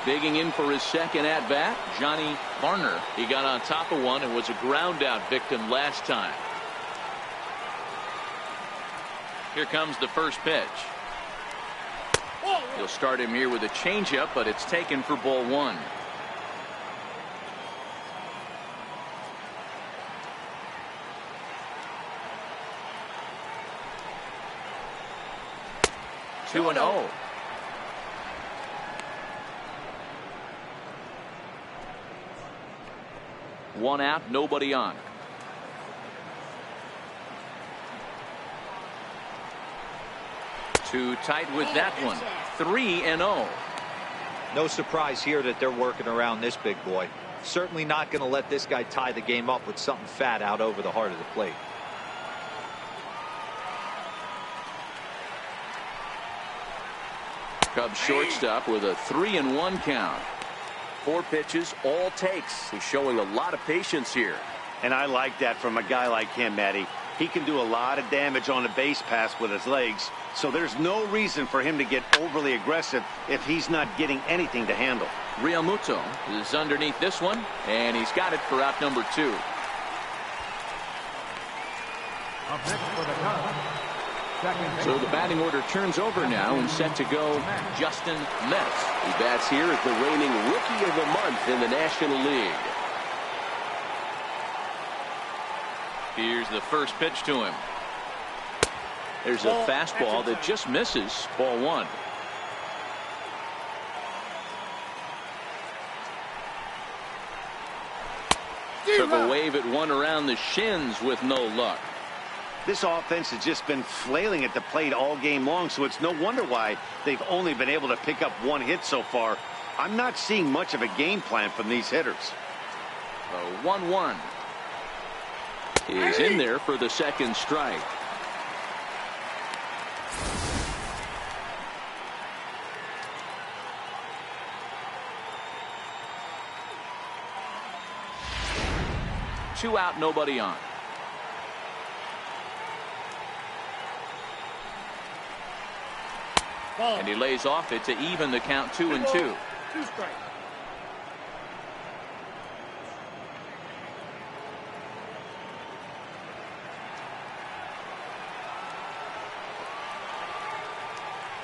Digging in for his second at-bat, Johnny Varner. He got on top of one and was a ground-out victim last time. Here comes the first pitch. He'll start him here with a changeup, but it's taken for ball 1. Two and 0. One out, nobody on. Too tight with that one. 3-0. No surprise here that they're working around this big boy. Certainly not going to let this guy tie the game up with something fat out over the heart of the plate. Cubs shortstop with a 3-1 count. 4 pitches, all takes. He's showing a lot of patience here. And I like that from a guy like him, Matty. He can do a lot of damage on a base pass with his legs, so there's no reason for him to get overly aggressive if he's not getting anything to handle. Realmuto is underneath this one, and he's got it for out number 2. Up next for the Cubs. Second So the batting order turns over now and set to go Justin Metz. He bats here as the reigning Rookie of the Month in the National League. Here's the first pitch to him. There's a fastball that just misses. Ball 1. Took a wave at one around the shins with no luck. This offense has just been flailing at the plate all game long, so it's no wonder why they've only been able to pick up 1 hit so far. I'm not seeing much of a game plan from these hitters. The 1-1 is in there for the second strike. Two out, nobody on. And he lays off it to even the count 2-2. 2 strikes.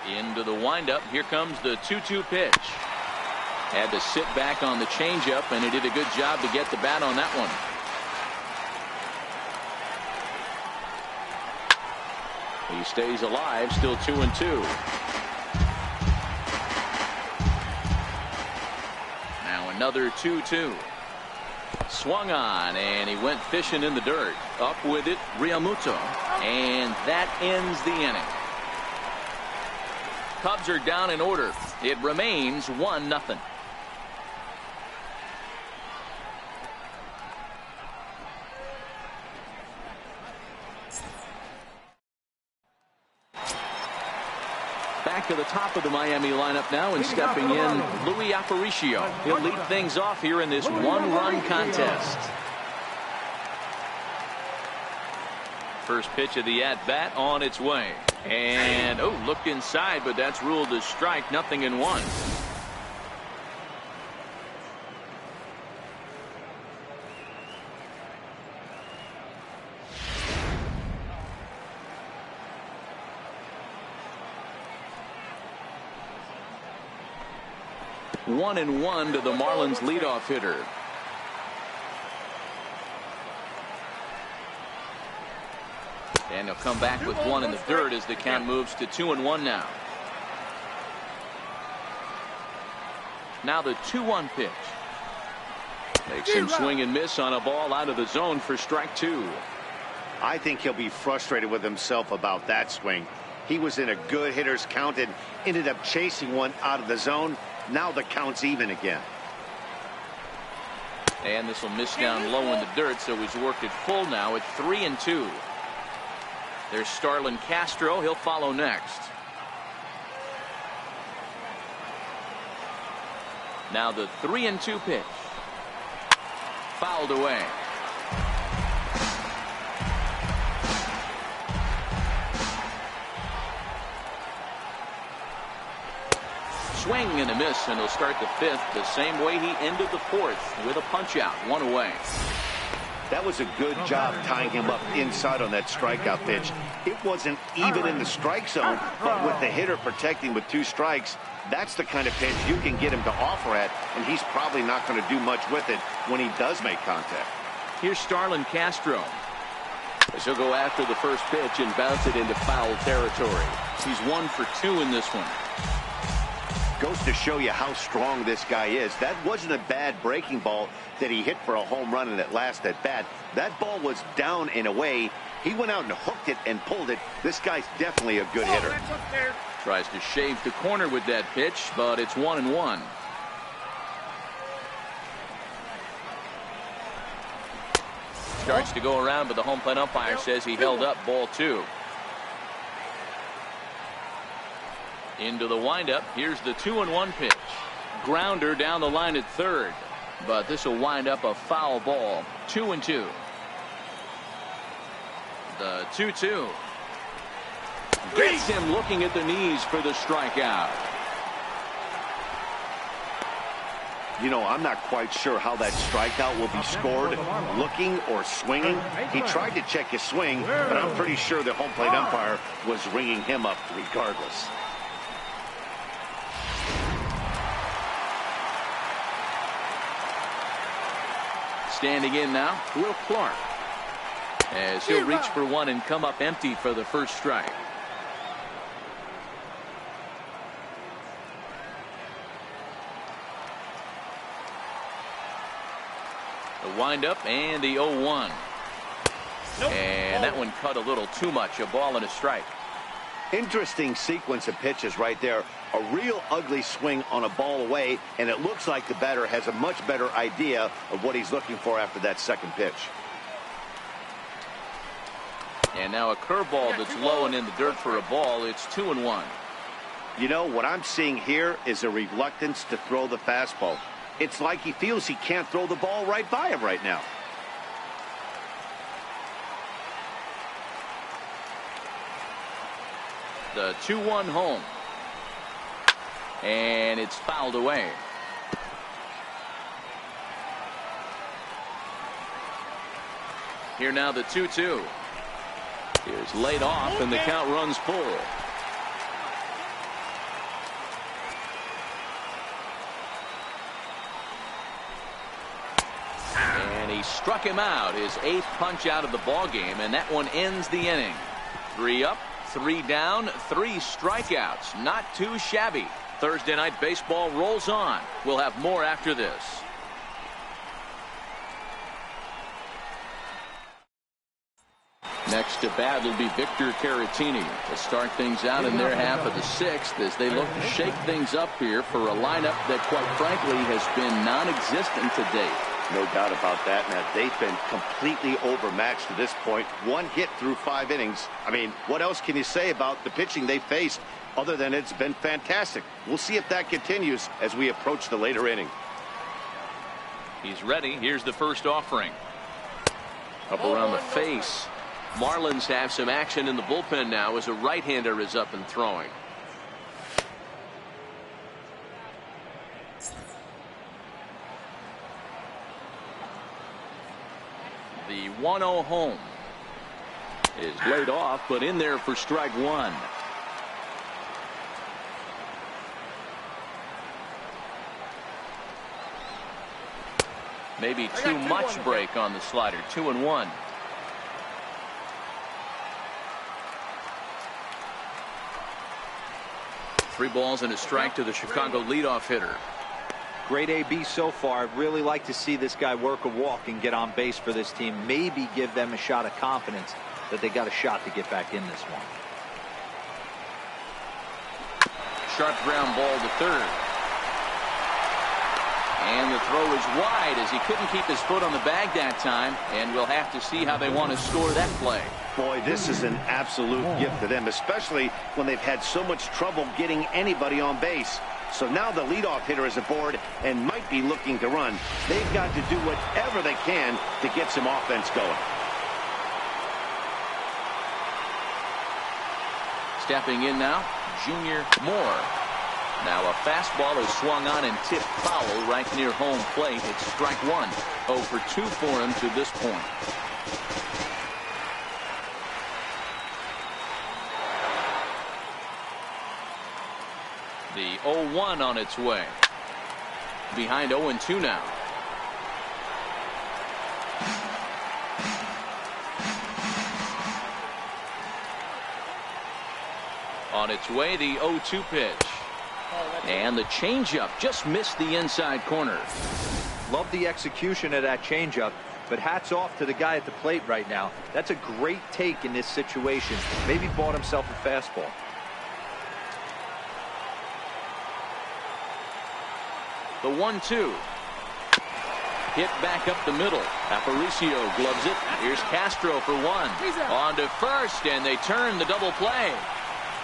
Into the windup. Here comes the 2-2 pitch. Had to sit back on the changeup, and he did a good job to get the bat on that one. He stays alive, still 2-2. Now another 2-2. Swung on, and he went fishing in the dirt. Up with it, Realmuto. And that ends the inning. Cubs are down in order. It remains 1-0. Back to the top of the Miami lineup now, and stepping in, Luis Aparicio. He'll lead things off here in this one-run contest. First pitch of the at-bat on its way. And, looked inside, but that's ruled a strike, 0-1. One and one to the Marlins leadoff hitter. And he'll come back with one in the third as the count moves to 2-1 now. Now the 2-1 pitch. Makes him swing and miss on a ball out of the zone for strike two. I think he'll be frustrated with himself about that swing. He was in a good hitter's count and ended up chasing one out of the zone. Now the count's even again. And this will miss down low in the dirt, so he's worked it full now at 3-2. There's Starlin Castro. He'll follow next. Now the 3-2 pitch. Fouled away. Swing and a miss, and he'll start the fifth the same way he ended the fourth, with a punch out, one away. That was a good job tying him up inside on that strikeout pitch. It wasn't even in the strike zone, but with the hitter protecting with 2 strikes, that's the kind of pitch you can get him to offer at, and he's probably not going to do much with it when he does make contact. Here's Starlin Castro. As he'll go after the first pitch and bounce it into foul territory. He's 1 for 2 in this one. Goes to show you how strong this guy is. That wasn't a bad breaking ball that he hit for a home run in that last at bat. That ball was down and away. He went out and hooked it and pulled it. This guy's definitely a good hitter. Tries to shave the corner with that pitch, but it's 1-1. Starts to go around, but the home plate umpire says he held up ball 2. Into the windup. Here's the 2-1 pitch. Grounder down the line at third, but this will wind up a foul ball. 2-2. The 2-2 gets him looking at the knees for the strikeout. You know, I'm not quite sure how that strikeout will be scored, looking or swinging. He tried to check his swing, but I'm pretty sure the home plate umpire was ringing him up regardless. Standing in now, Will Clark, as he'll reach for one and come up empty for the first strike. The windup and the 0-1. And that one cut a little too much. A ball and a strike. Interesting sequence of pitches right there. A real ugly swing on a ball away, and it looks like the batter has a much better idea of what he's looking for after that second pitch. And now a curveball that's low and in the dirt for a ball. It's 2-1. You know, what I'm seeing here is a reluctance to throw the fastball. It's like he feels he can't throw the ball right by him right now. The 2-1 home. And it's fouled away. Here now the 2-2. Here's laid off, and the count runs full. He struck him out, his 8th punch out of the ball game, and that one ends the inning. 3 up, 3 down, 3 strikeouts. Not too shabby. Thursday night baseball rolls on. We'll have more after this. Next to bat will be Victor Caratini to start things out in their half of the 6th as they look to shake things up here for a lineup that quite frankly has been non-existent to date. No doubt about that, Matt. They've been completely overmatched to this point. 1 hit through 5 innings. I mean, what else can you say about the pitching they faced other than it's been fantastic? We'll see if that continues as we approach the later inning. He's ready. Here's the first offering. Up around the face. Marlins have some action in the bullpen now as a right-hander is up and throwing. The 1-0 home is laid off, but in there for strike 1. Maybe too much break on the slider. 2-1. Three balls and a strike to the Chicago leadoff hitter. Great AB so far. I'd really like to see this guy work a walk and get on base for this team. Maybe give them a shot of confidence that they got a shot to get back in this one. Sharp ground ball to third. And the throw is wide as he couldn't keep his foot on the bag that time. And we'll have to see how they want to score that play. Boy, this is an absolute gift to them, especially when they've had so much trouble getting anybody on base. So now the leadoff hitter is aboard and might be looking to run. They've got to do whatever they can to get some offense going. Stepping in now, Junior Moore. Now a fastball is swung on and tipped foul right near home plate. It's strike 1. 0 for 2 for him to this point. The 0-1 on its way. Behind 0-2 now. On its way, the 0-2 pitch. And the changeup just missed the inside corner. Love the execution of that changeup, but hats off to the guy at the plate right now. That's a great take in this situation. Maybe bought himself a fastball. The 1-2. Hit back up the middle. Aparicio gloves it. Here's Castro for 1. On to first, and they turn the double play.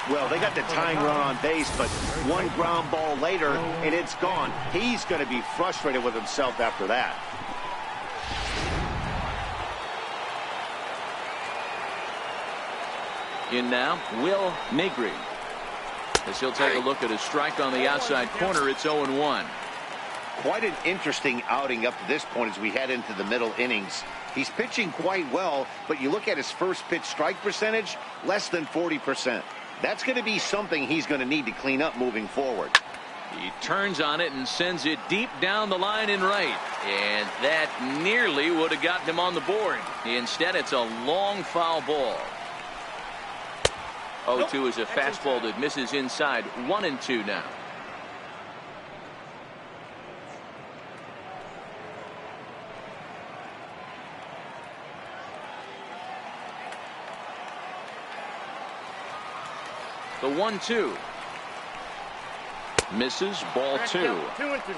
Well, they got the tying run on base, but 1 ground ball later, and it's gone. He's going to be frustrated with himself after that. In now, Will Negri. As he'll take a look at his strike on the outside corner, it's 0-1. Quite an interesting outing up to this point as we head into the middle innings. He's pitching quite well, but you look at his first pitch strike percentage, less than 40%. That's going to be something he's going to need to clean up moving forward. He turns on it and sends it deep down the line in right. And that nearly would have gotten him on the board. Instead, it's a long foul ball. 0-2 is a fastball that misses inside. 1-2 now. The 1-2 misses. Ball 2. 2-2.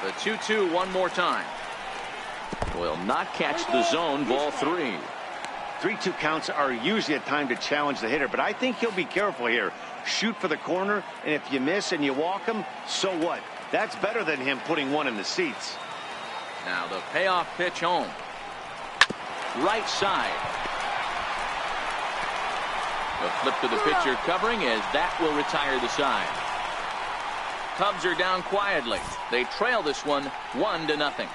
The 2-2 one more time. Will not catch the zone. Ball 3. 3-2 counts are usually a time to challenge the hitter, but I think he'll be careful here. Shoot for the corner, and if you miss and you walk him, so what? That's better than him putting 1 in the seats. Now the payoff pitch home. Right side. A flip to the pitcher covering as that will retire the side. Cubs are down quietly. They trail this one 1-0.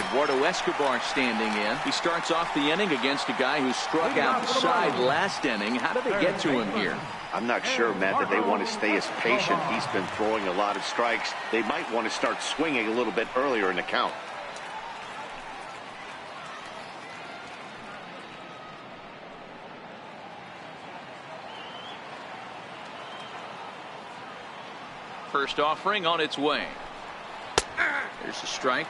Eduardo Escobar standing in. He starts off the inning against a guy who struck out the side last inning. How did they get to him here? I'm not sure, Matt, that they want to stay as patient. He's been throwing a lot of strikes. They might want to start swinging a little bit earlier in the count. First offering on its way. There's a strike.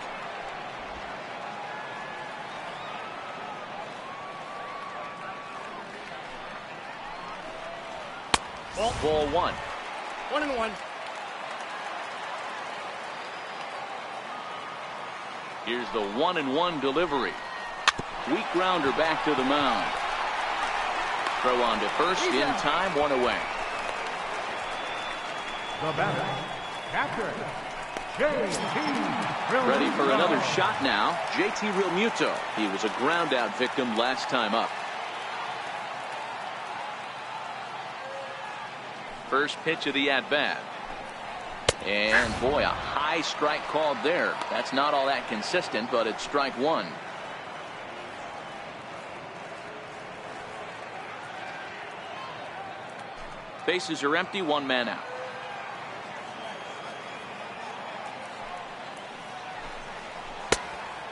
Ball 1. 1-1. Here's the 1-1 delivery. Weak grounder back to the mound. Throw on to first in time, 1 away. The batter, catcher, JT. Ready for another shot now. JT Realmuto. He was a ground out victim last time up. First pitch of the at bat. And boy, a high strike called there. That's not all that consistent, but it's strike 1. Bases are empty, 1 man out.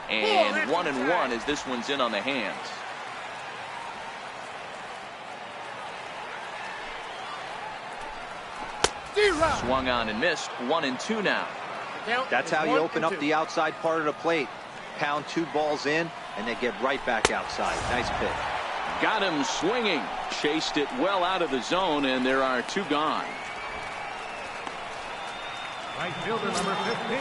And 1-1 as this one's in on the hands. Swung on and missed. 1-2 now. That's how you open up the outside part of the plate. Pound 2 balls in, and they get right back outside. Nice pitch. Got him swinging. Chased it well out of the zone, and there are 2 gone. Right fielder number 15.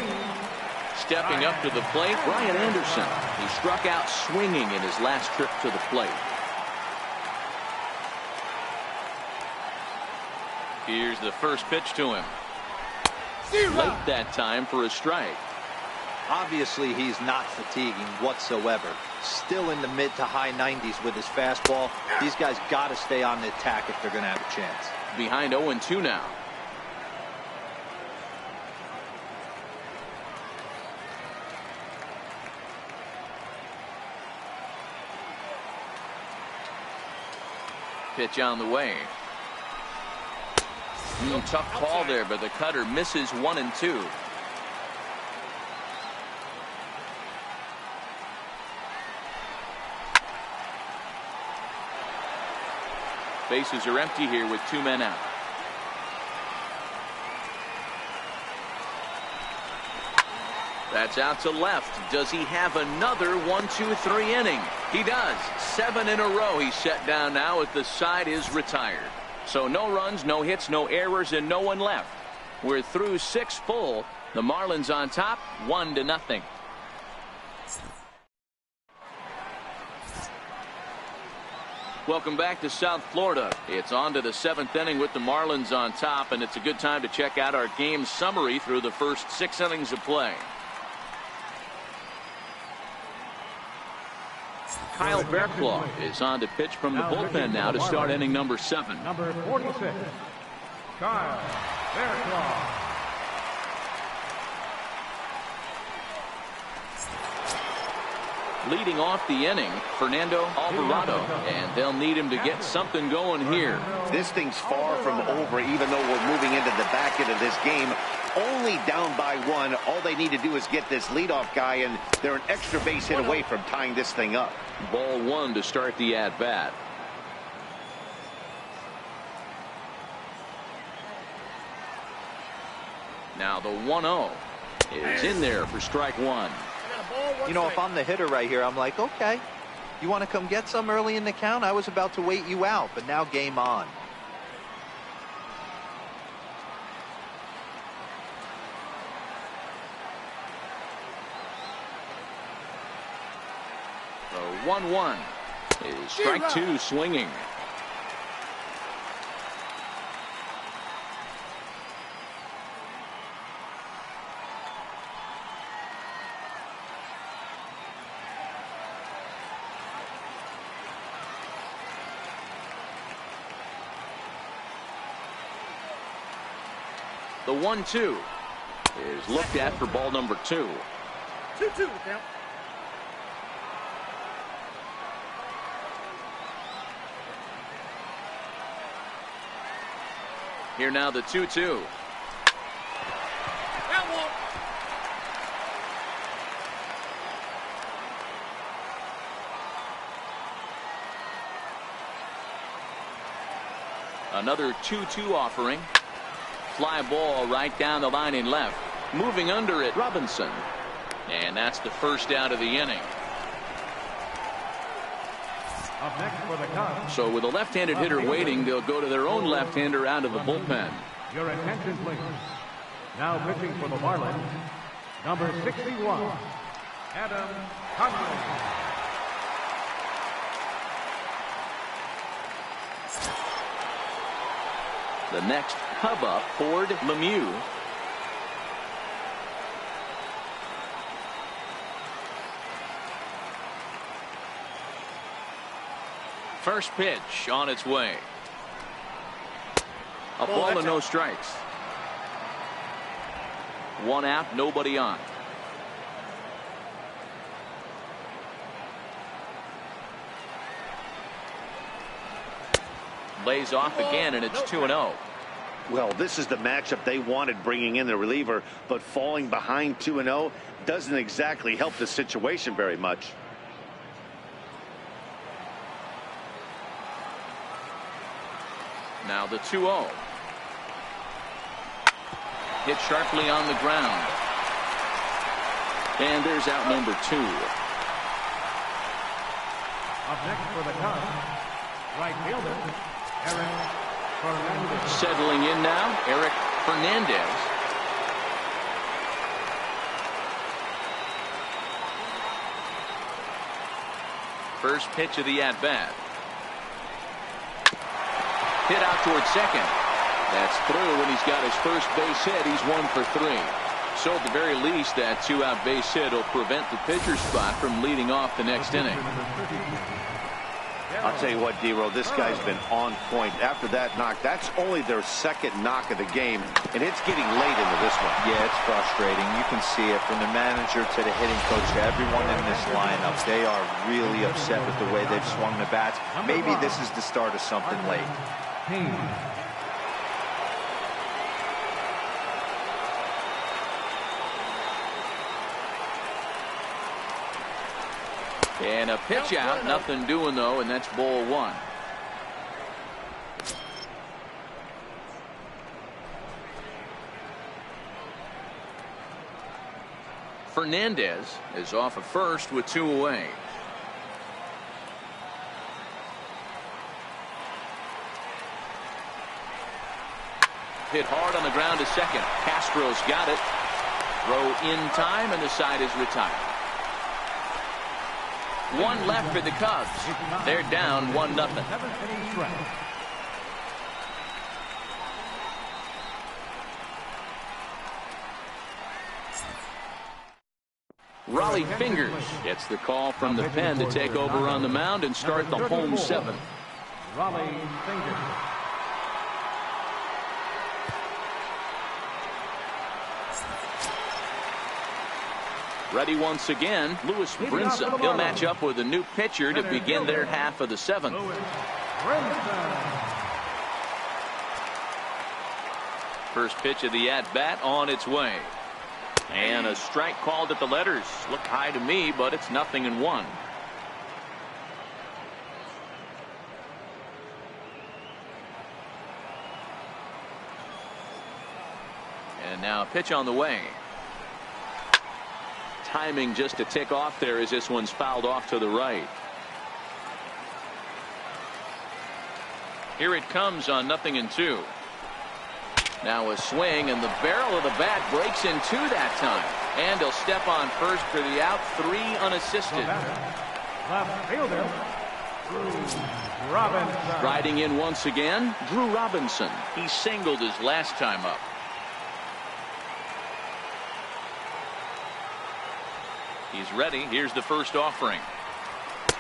Stepping up to the plate, Brian Anderson. He struck out swinging in his last trip to the plate. Here's the first pitch to him. Late that time for a strike. Obviously, he's not fatiguing whatsoever. Still in the mid to high 90s with his fastball. These guys got to stay on the attack if they're going to have a chance. Behind 0-2 now. Pitch on the way. Tough call there, but the cutter misses 1-2. Bases are empty here with 2 men out. That's out to left. Does he have another 1-2-3 inning? He does. 7 in a row he's set down now as the side is retired. So no runs, no hits, no errors, and no one left. We're through 6 full. The Marlins on top, 1-0. Welcome back to South Florida. It's on to the 7th inning with the Marlins on top, and it's a good time to check out our game summary through the first 6 innings of play. Kyle Bearclaw is on to pitch from the bullpen now to start inning number 7. Number 46, Kyle Bearclaw. Leading off the inning, Fernando Alvarado, and they'll need him to get something going here. This thing's far from over, even though we're moving into the back end of this game. Only down by 1. All they need to do is get this leadoff guy, and they're an extra base hit away from tying this thing up. Ball 1 to start the at-bat. Now the 1-0 is in there for strike 1. You know, if I'm the hitter right here, I'm like, okay, you want to come get some early in the count? I was about to wait you out, but now game on. The 1-1 is strike 2 swinging. The 1-2 is looked at for ball number 2. 2-2 count. Here now the 2-2. Another 2-2 offering. Fly ball right down the line in left. Moving under it, Robinson. And that's the first out of the inning. Up next for the Cubs. So with a left-handed hitter waiting, they'll go to their own left-hander out of the bullpen. Your attention, please. Now pitching for the Marlins, number 61, Adam Conley. The next Cub up, Ford Lemieux. First pitch on its way. A ball and no strikes. One out, nobody on. Lays off again, and it's 2-0. Well, this is the matchup they wanted, bringing in the reliever, but falling behind 2-0 doesn't exactly help the situation very much. Now the 2-0. Hit sharply on the ground. And there's out number 2. Up next for the Cubs, right fielder, Eric Fernandez. Settling in now, Eric Fernandez. First pitch of the at-bat. Hit out towards second. That's through, and he's got his first base hit. He's 1 for 3. So at the very least, that 2-out base hit will prevent the pitcher spot from leading off the next inning. I'll tell you what, D-Row, this guy's been on point. After that knock, that's only their second knock of the game, and it's getting late into this one. Yeah, it's frustrating. You can see it from the manager to the hitting coach to everyone in this lineup. They are really upset with the way they've swung the bats. Maybe this is the start of something late. And a pitch out, nothing doing though, and that's ball 1. Fernandez is off of first with 2 away. Hit hard on the ground to second. Castro's got it. Throw in time, and the side is retired. 1 left for the Cubs. They're down 1-0. Raleigh Fingers gets the call from the pen to take over on the mound and start the home 7th. Raleigh Fingers. Ready once again, Louis Brinson. He'll match up with a new pitcher to begin their half of the 7th. First pitch of the at-bat on its way. And a strike called at the letters. Looked high to me, but it's 0-1. And now a pitch on the way. Timing just a tick off there as this one's fouled off to the right. Here it comes on 0-2. Now a swing, and the barrel of the bat breaks in 2 that time. And he'll step on first for the out, 3 unassisted. Left fielder, Drew Robinson. Riding in once again, Drew Robinson. He singled his last time up. He's ready. Here's the first offering.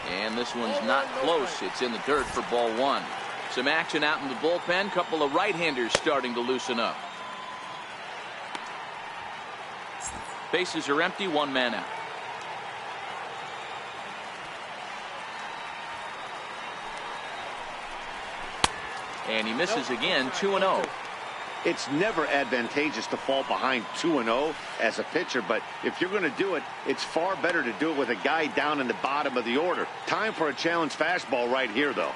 And this one's not close. It's in the dirt for ball 1. Some action out in the bullpen. Couple of right-handers starting to loosen up. Bases are empty. 1 man out. And he misses again. 2-0. It's never advantageous to fall behind 2-0 as a pitcher, but if you're going to do it, it's far better to do it with a guy down in the bottom of the order. Time for a challenge fastball right here, though.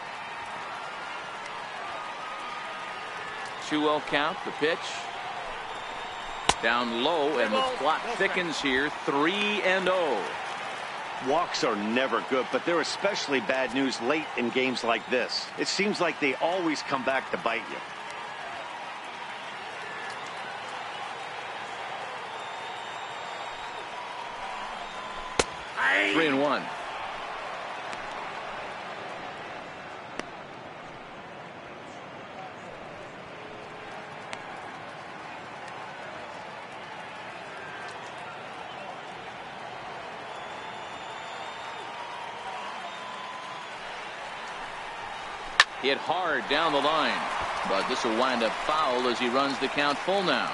2-0 count, the pitch. Down low, and the clock thickens here, 3-0. Walks are never good, but they're especially bad news late in games like this. It seems like they always come back to bite you. Hey. 3-1. Hit hard down the line, but this will wind up foul as he runs the count full now.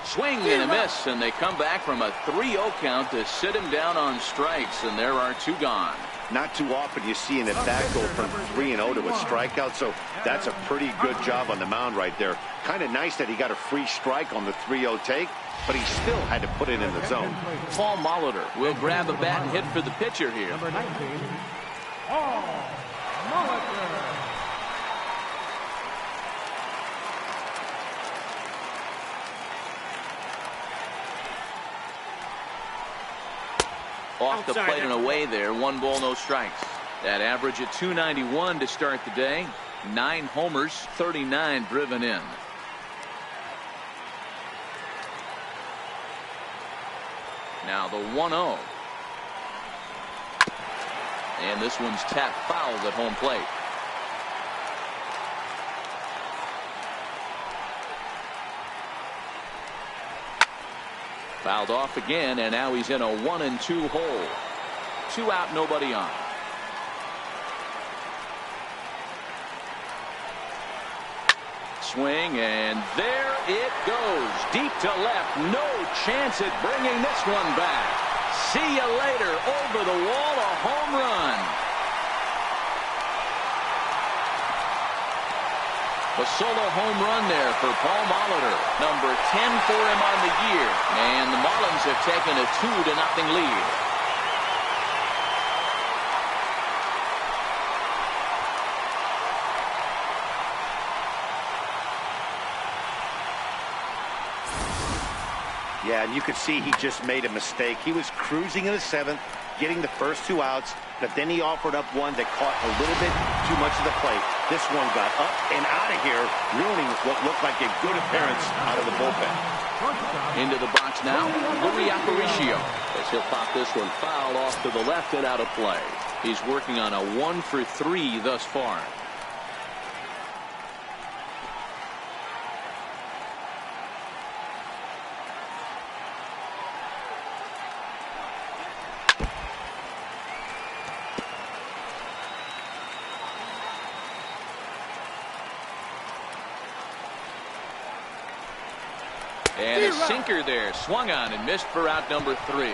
Swing and a miss, and they come back from a 3-0 count to sit him down on strikes, and there are 2 gone. Not too often you see an at-bat go from 3-0 to a strikeout, so that's a pretty good job on the mound right there. Kind of nice that he got a free strike on the 3-0 take, but he still had to put it in the zone. Paul Molitor will grab a bat and hit for the pitcher here. Number 19, Paul Molitor. Off the plate and away there. 1 ball, no strikes. That average at 291 to start the day. 9 homers, 39 driven in. Now the 1-0. And this one's tapped foul at home plate. Fouled off again, and now he's in a 1-2 hole. 2 out, nobody on. Swing, and there it goes. Deep to left. No chance at bringing this one back. See you later. Over the wall, a home run. A solo home run there for Paul Molitor. Number 10 for him on the year. And the Marlins have taken a 2-0 lead. Yeah, and you could see he just made a mistake. He was cruising in the 7th, getting the first 2 outs, but then he offered up one that caught a little bit too much of the plate. This one got up and out of here, ruining what looked like a good appearance out of the bullpen. Into the box now, Louis Aparicio, as he'll pop this one foul off to the left and out of play. He's working on a 1 for 3 thus far. And a sinker there, swung on and missed for out number 3.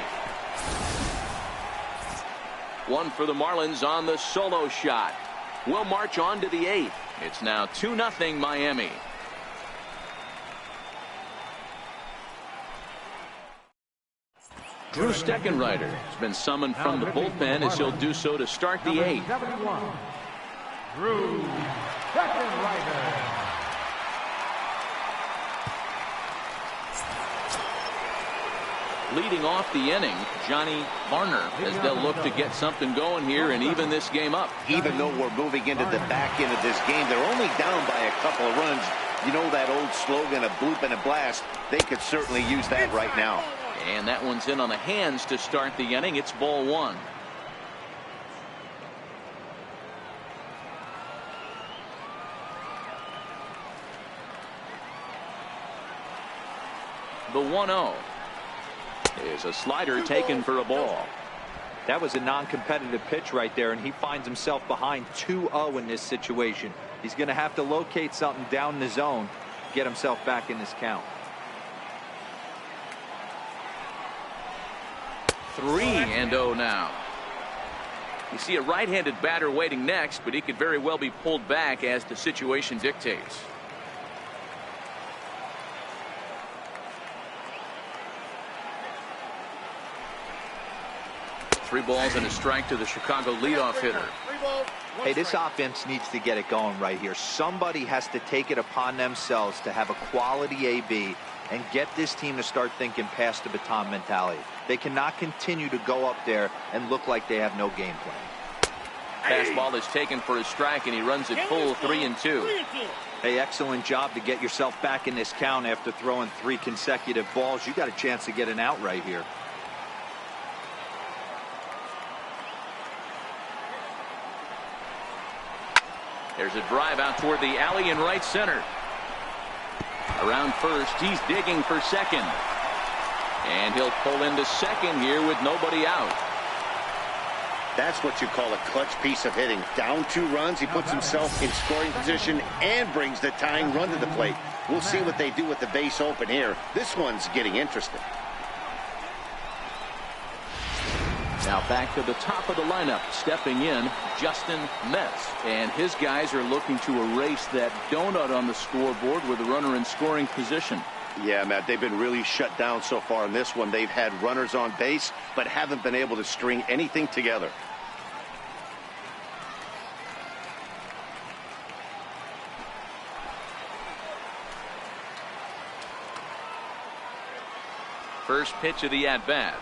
1 for the Marlins on the solo shot. We'll march on to the 8th. It's now 2-0 Miami. Drew Steckenrider has been summoned from the bullpen as he'll do so to start the 8th. Drew Steckenrider. Leading off the inning, Johnny Varner, as they'll look to get something going here and even this game up. Even though we're moving into the back end of this game, they're only down by a couple of runs. You know that old slogan, a bloop and a blast. They could certainly use that right now. And that one's in on the hands to start the inning. It's ball 1. The 1-0. Is a slider taken for a ball. That was a non-competitive pitch right there, and he finds himself behind 2-0 in this situation. He's going to have to locate something down in the zone, get himself back in this count. 3-0 now. You see a right-handed batter waiting next, but he could very well be pulled back as the situation dictates. Three balls and a strike to the Chicago leadoff hitter. Hey, this offense needs to get it going right here. Somebody has to take it upon themselves to have a quality AB and get this team to start thinking past the baton mentality. They cannot continue to go up there and look like they have no game plan. Fastball is taken for a strike, and he runs it full 3-2. Hey, excellent job to get yourself back in this count after throwing 3 consecutive balls. You got a chance to get an out right here. There's a drive out toward the alley in right center. Around first, he's digging for second. And he'll pull into second here with nobody out. That's what you call a clutch piece of hitting. Down 2 runs, he puts himself in scoring position and brings the tying run to the plate. We'll see what they do with the base open here. This one's getting interesting. Now back to the top of the lineup, stepping in, Justin Metz. And his guys are looking to erase that donut on the scoreboard with a runner in scoring position. Yeah, Matt, they've been really shut down so far in this one. They've had runners on base, but haven't been able to string anything together. First pitch of the at-bat.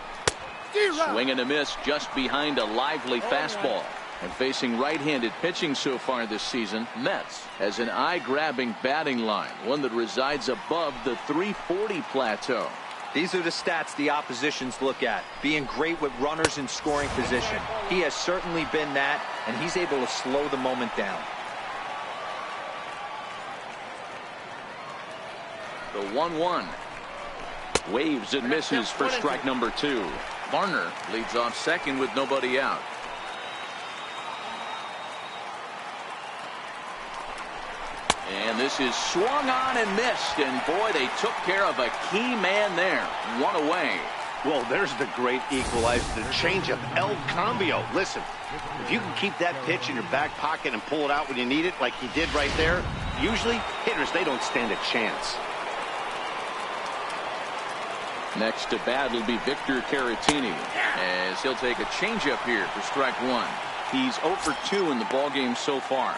Swing and a miss just behind a lively fastball. And facing right-handed pitching so far this season, Metz has an eye-grabbing batting line, one that resides above the 340 plateau. These are the stats the oppositions look at. Being great with runners in scoring position. He has certainly been that, and he's able to slow the moment down. The 1-1. Waves and misses for strike number 2. Varner leads off second with nobody out. And this is swung on and missed. And boy, they took care of a key man there. 1 away. Well, there's the great equalizer, the changeup, El Cambio. Listen, if you can keep that pitch in your back pocket and pull it out when you need it, like he did right there, usually hitters, they don't stand a chance. Next to bat will be Victor Caratini, as he'll take a changeup here for strike 1. He's 0 for 2 in the ballgame so far.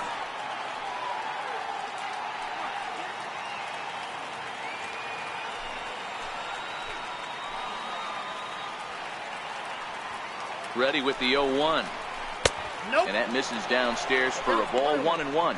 Ready with the 0-1. Nope. And that misses downstairs for a ball. 1-1.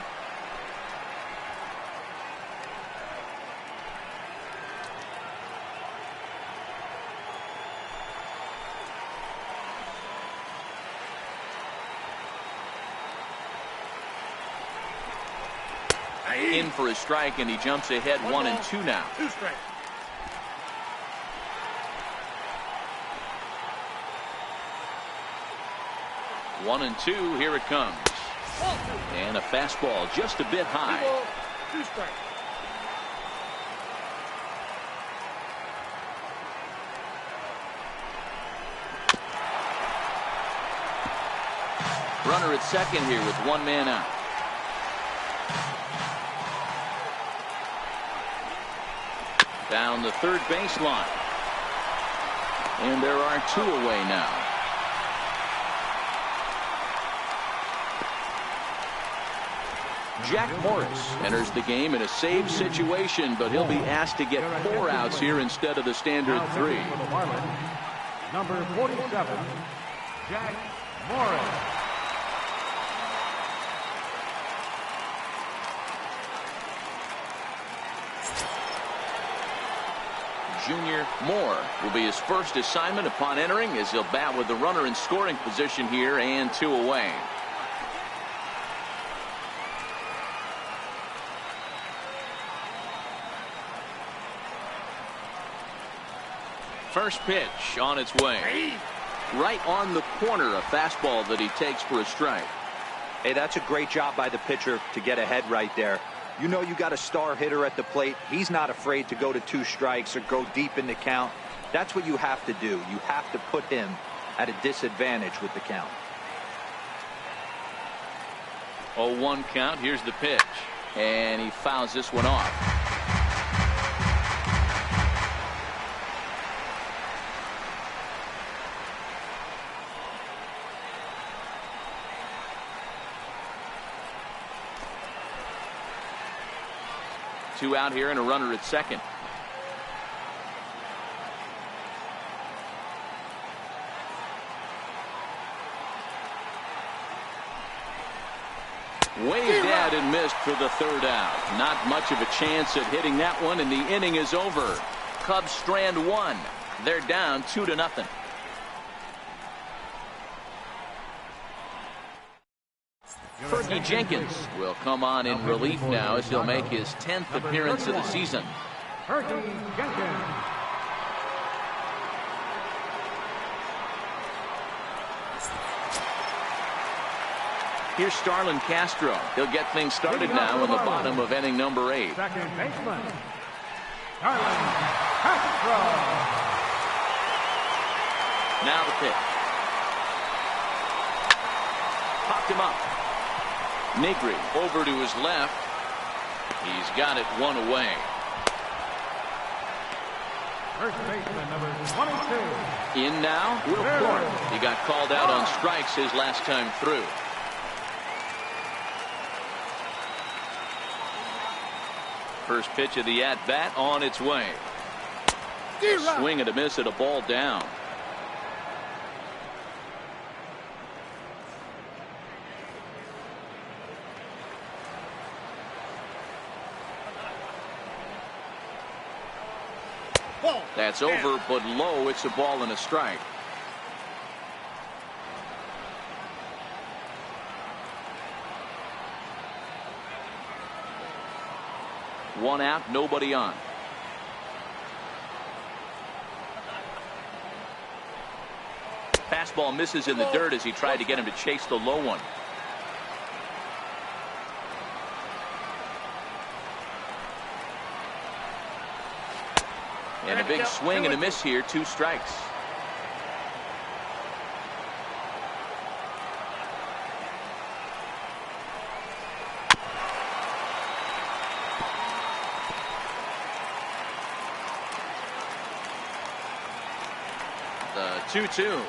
In for a strike, and he jumps ahead 1-2 now. 2 strikes. One and 2, here it comes. And a fastball just a bit high. 2 strikes. Runner at second here with 1 man out. Down the third baseline. And there are 2 away now. Jack Morris enters the game in a save situation, but he'll be asked to get 4 outs here instead of the standard 3. For the Marlins, number 47, Jack Morris. Junior Moore will be his first assignment upon entering, as he'll bat with the runner in scoring position here and 2 away. First pitch on its way. Right on the corner, a fastball that he takes for a strike. Hey, that's a great job by the pitcher to get ahead right there. You know you got a star hitter at the plate. He's not afraid to go to 2 strikes or go deep in the count. That's what you have to do. You have to put him at a disadvantage with the count. 0-1 count. Here's the pitch. And he fouls this one off. Two out here and a runner at second. Waved at and missed for the third out. Not much of a chance at hitting that one, and the inning is over. Cubs strand one. They're down 2-0. Fergie Jenkins will come on in relief now as he'll make his 10th appearance of the season. Fergie Jenkins. Here's Starlin Castro. He'll get things started now in the bottom of inning number 8. Second baseman, Starlin Castro. Now the pitch. Popped him up. Negri over to his left. He's got it one away. First baseman, number 22. In now, Will Clark. He got called out on strikes his last time through. First pitch of the at-bat on its way. Swing and a miss at a ball down. That's over, but low. It's a ball and a strike. One out, nobody on. Fastball misses in the dirt as he tried to get him to chase the low one. And a big swing and a miss here, 2 strikes. The 2-2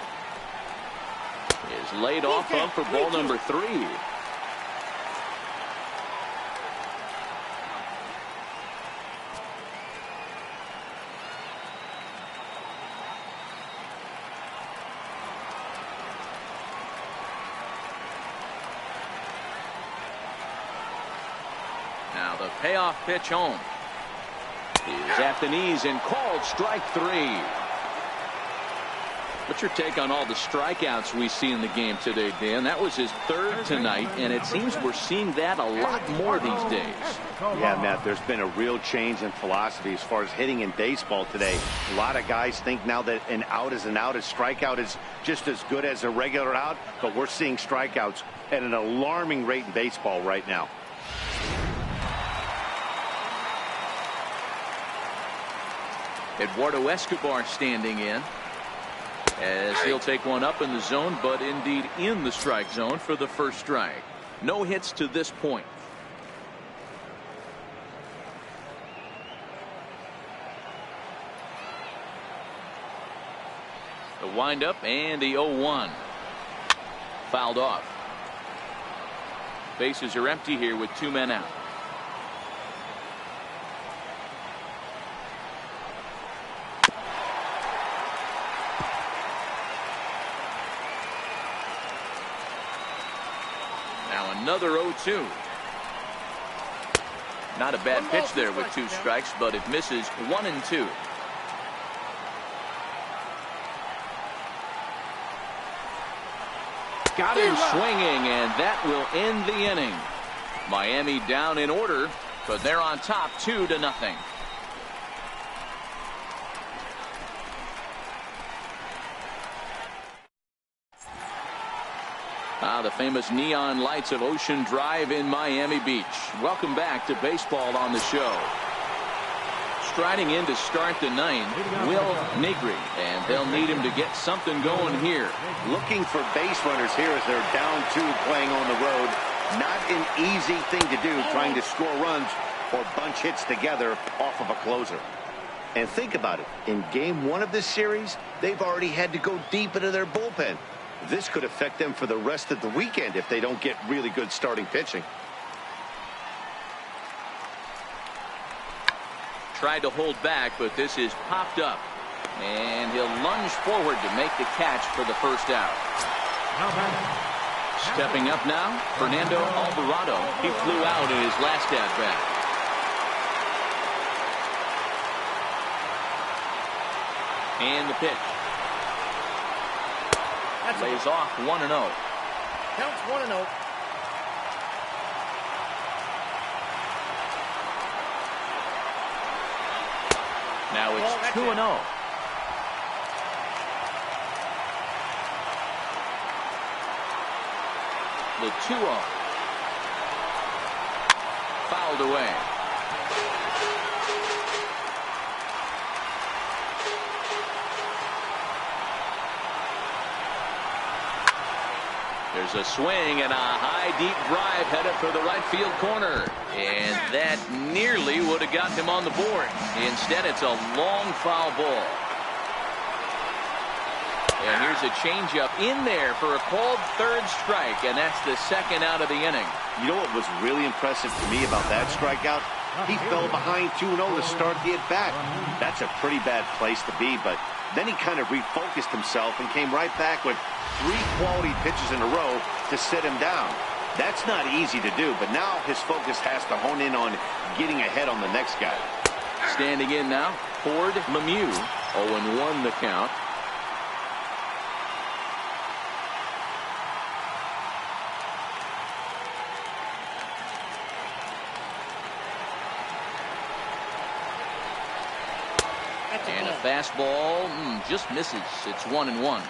is laid off of for ball number 3. Now the payoff pitch home is at the knees and called strike 3. What's your take on all the strikeouts we see in the game today, Dan? That was his 3rd tonight, and it seems we're seeing that a lot more these days. Yeah, Matt, there's been a real change in philosophy as far as hitting in baseball today. A lot of guys think now that an out is an out. A strikeout is just as good as a regular out, but we're seeing strikeouts at an alarming rate in baseball right now. Eduardo Escobar standing in as he'll take one up in the zone, but indeed in the strike zone for the first strike. No hits to this point. The windup and the 0-1. Fouled off. Bases are empty here with 2 men out. Another 0-2. Not a bad pitch there with 2 strikes, but it misses 1 and 2. Got him swinging, and that will end the inning. Miami down in order, but they're on top 2-0. The famous neon lights of Ocean Drive in Miami Beach. Welcome back to baseball on the show. striding in to start the ninth, Will Negri, and they'll need him to get something going here. Looking for base runners here as they're down 2 playing on the road. Not an easy thing to do, trying to score runs or bunch hits together off of a closer. And think about it. In game 1 of this series, they've already had to go deep into their bullpen. This could affect them for the rest of the weekend if they don't get really good starting pitching. Tried to hold back, but this is popped up. And he'll lunge forward to make the catch for the first out. Stepping up now, Fernando Alvarado. He flew out in his last at-bat. And the pitch. Lays off 1-0. Counts 1-0. Now it's 2-0. The 2-0. Fouled away. There's a swing and a high deep drive headed for the right field corner. And that nearly would have gotten him on the board. Instead, it's a long foul ball. And here's a changeup in there for a called third strike, and that's the second out of the inning. You know what was really impressive to me about that strikeout? He fell behind 2-0 to start the at-bat. That's a pretty bad place to be, but then he kind of refocused himself and came right back with 3 quality pitches in a row to sit him down. That's not easy to do, but now his focus has to hone in on getting ahead on the next guy. Standing in now, Ford Lemieux, 0-1 the count. And a fastball just misses. It's 1-1.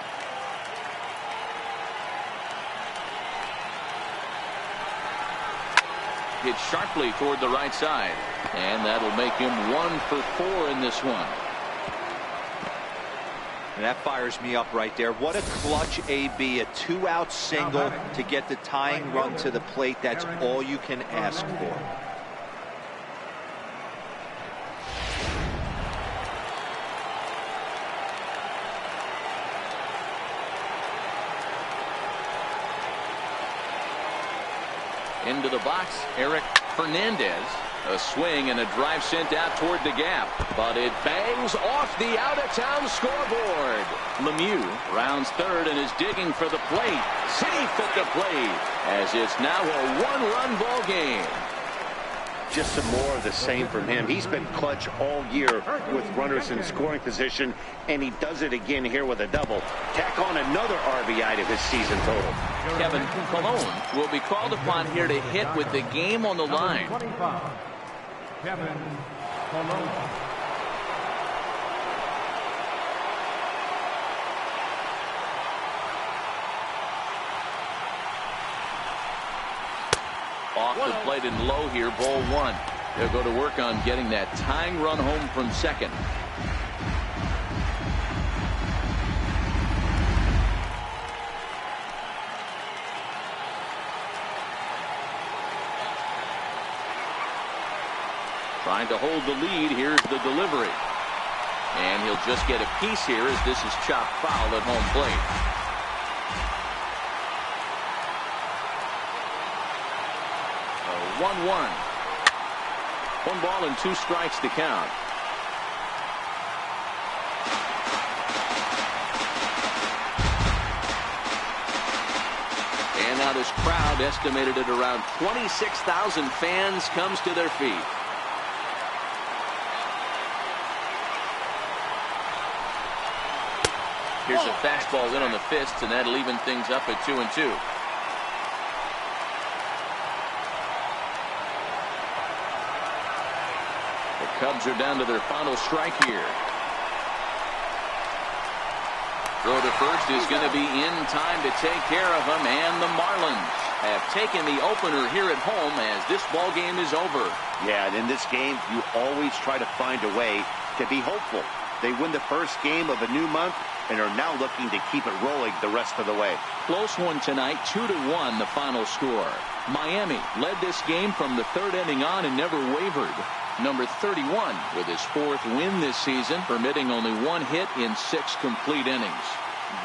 Hit sharply toward the right side, and that'll make him 1 for 4 in this one. And that fires me up right there. What a clutch AB, a 2-out single to get the tying run to the plate. That's all you can ask for. Into the box, Eric Hernandez. A swing and a drive sent out toward the gap, but it bangs off the out-of-town scoreboard. Lemieux rounds third and is digging for the plate. Safe at the plate, as it's now a 1-run ball game. Just some more of the same from him. He's been clutch all year with runners in scoring position, and he does it again here with a double. Tack on another RBI to his season total. Kevin Colon will be called upon here to hit with the game on the line. Kevin Colon. Off the plate and low here, ball 1. They'll go to work on getting that tying run home from second. Trying to hold the lead. Here's the delivery. And he'll just get a piece here as this is chopped foul at home plate. 1-1. 1 ball and 2 strikes to count. And now this crowd, estimated at around 26,000 fans, comes to their feet. Here's a fastball in on the fist, and that'll even things up at 2-2. Cubs are down to their final strike here. Throw to first is going to be in time to take care of him, and the Marlins have taken the opener here at home as this ball game is over. Yeah, and in this game, you always try to find a way to be hopeful. They win the first game of a new month and are now looking to keep it rolling the rest of the way. Close one tonight, 2-1 the final score. Miami led this game from the third inning on and never wavered. Number 31 with his fourth win this season, permitting only one hit in 6 complete innings.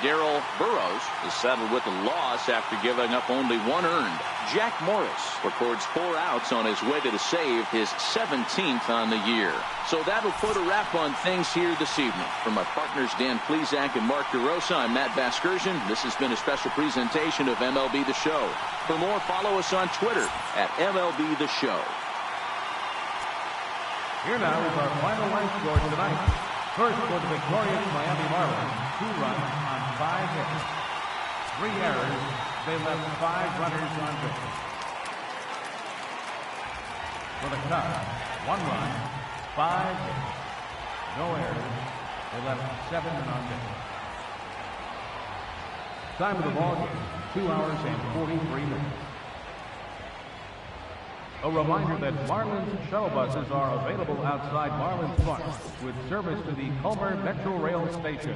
Darrell Burroughs is settled with a loss after giving up only 1 earned. Jack Morris records 4 outs on his way to the save, his 17th on the year. So that'll put a wrap on things here this evening. For my partners Dan Plesac and Mark DeRosa, I'm Matt Vasgersian. This has been a special presentation of MLB The Show. For more, follow us on Twitter at MLB The Show. Here now is our final line score tonight. First for the victorious Miami Marlins, 2 runs on 5 hits. 3 errors. They left 5 runners on base. For the Cubs, 1 run, 5 hits. No errors. They left 7 men on base. Time of the ball game, 2 hours and 43 minutes. A reminder that Marlins shuttle buses are available outside Marlins Park with service to the Culmer Metro Rail Station.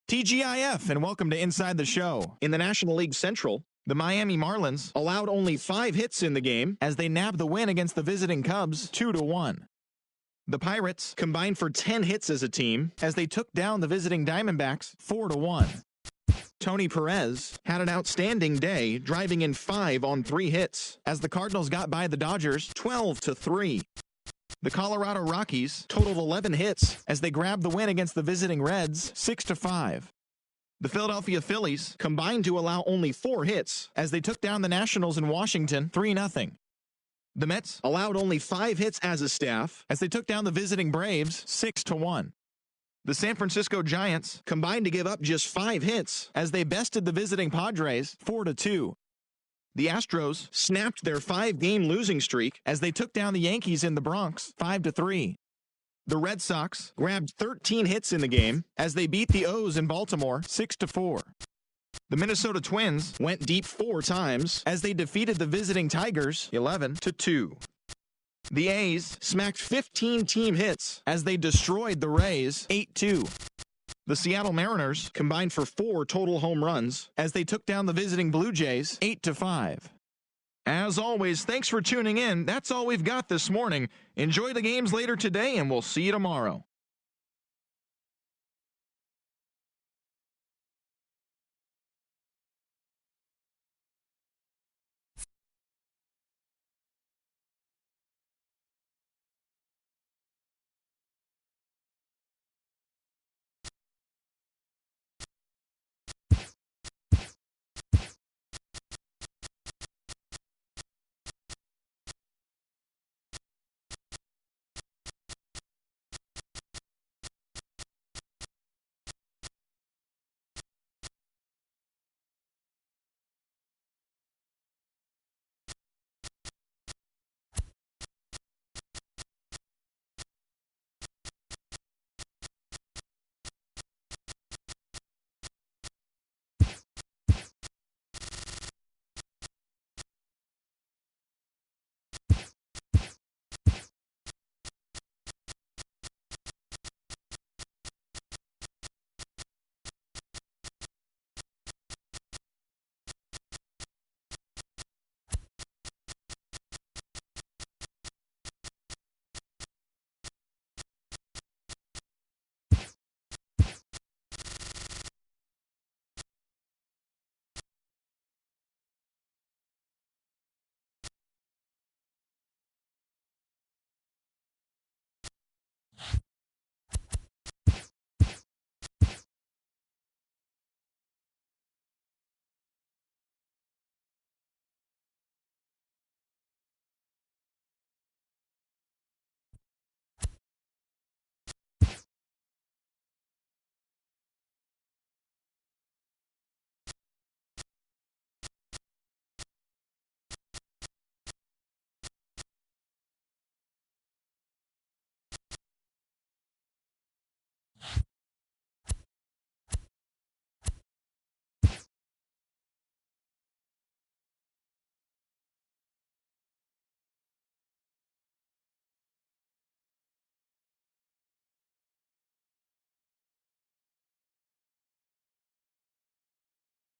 TGIF, and welcome to Inside the Show. In the National League Central, the Miami Marlins allowed only 5 hits in the game as they nabbed the win against the visiting Cubs 2-1. The Pirates combined for 10 hits as a team as they took down the visiting Diamondbacks 4-1. Tony Perez had an outstanding day, driving in 5 on 3 hits as the Cardinals got by the Dodgers 12-3. The Colorado Rockies totaled 11 hits as they grabbed the win against the visiting Reds 6-5. The Philadelphia Phillies combined to allow only 4 hits as they took down the Nationals in Washington 3-0. The Mets allowed only 5 hits as a staff as they took down the visiting Braves 6-1. The San Francisco Giants combined to give up just 5 hits as they bested the visiting Padres 4-2. The Astros snapped their 5-game losing streak as they took down the Yankees in the Bronx 5-3. The Red Sox grabbed 13 hits in the game as they beat the O's in Baltimore 6-4. The Minnesota Twins went deep 4 times as they defeated the visiting Tigers 11-2. The A's smacked 15 team hits as they destroyed the Rays 8-2. The Seattle Mariners combined for 4 total home runs as they took down the visiting Blue Jays 8-5. As always, thanks for tuning in. That's all we've got this morning. Enjoy the games later today, and we'll see you tomorrow.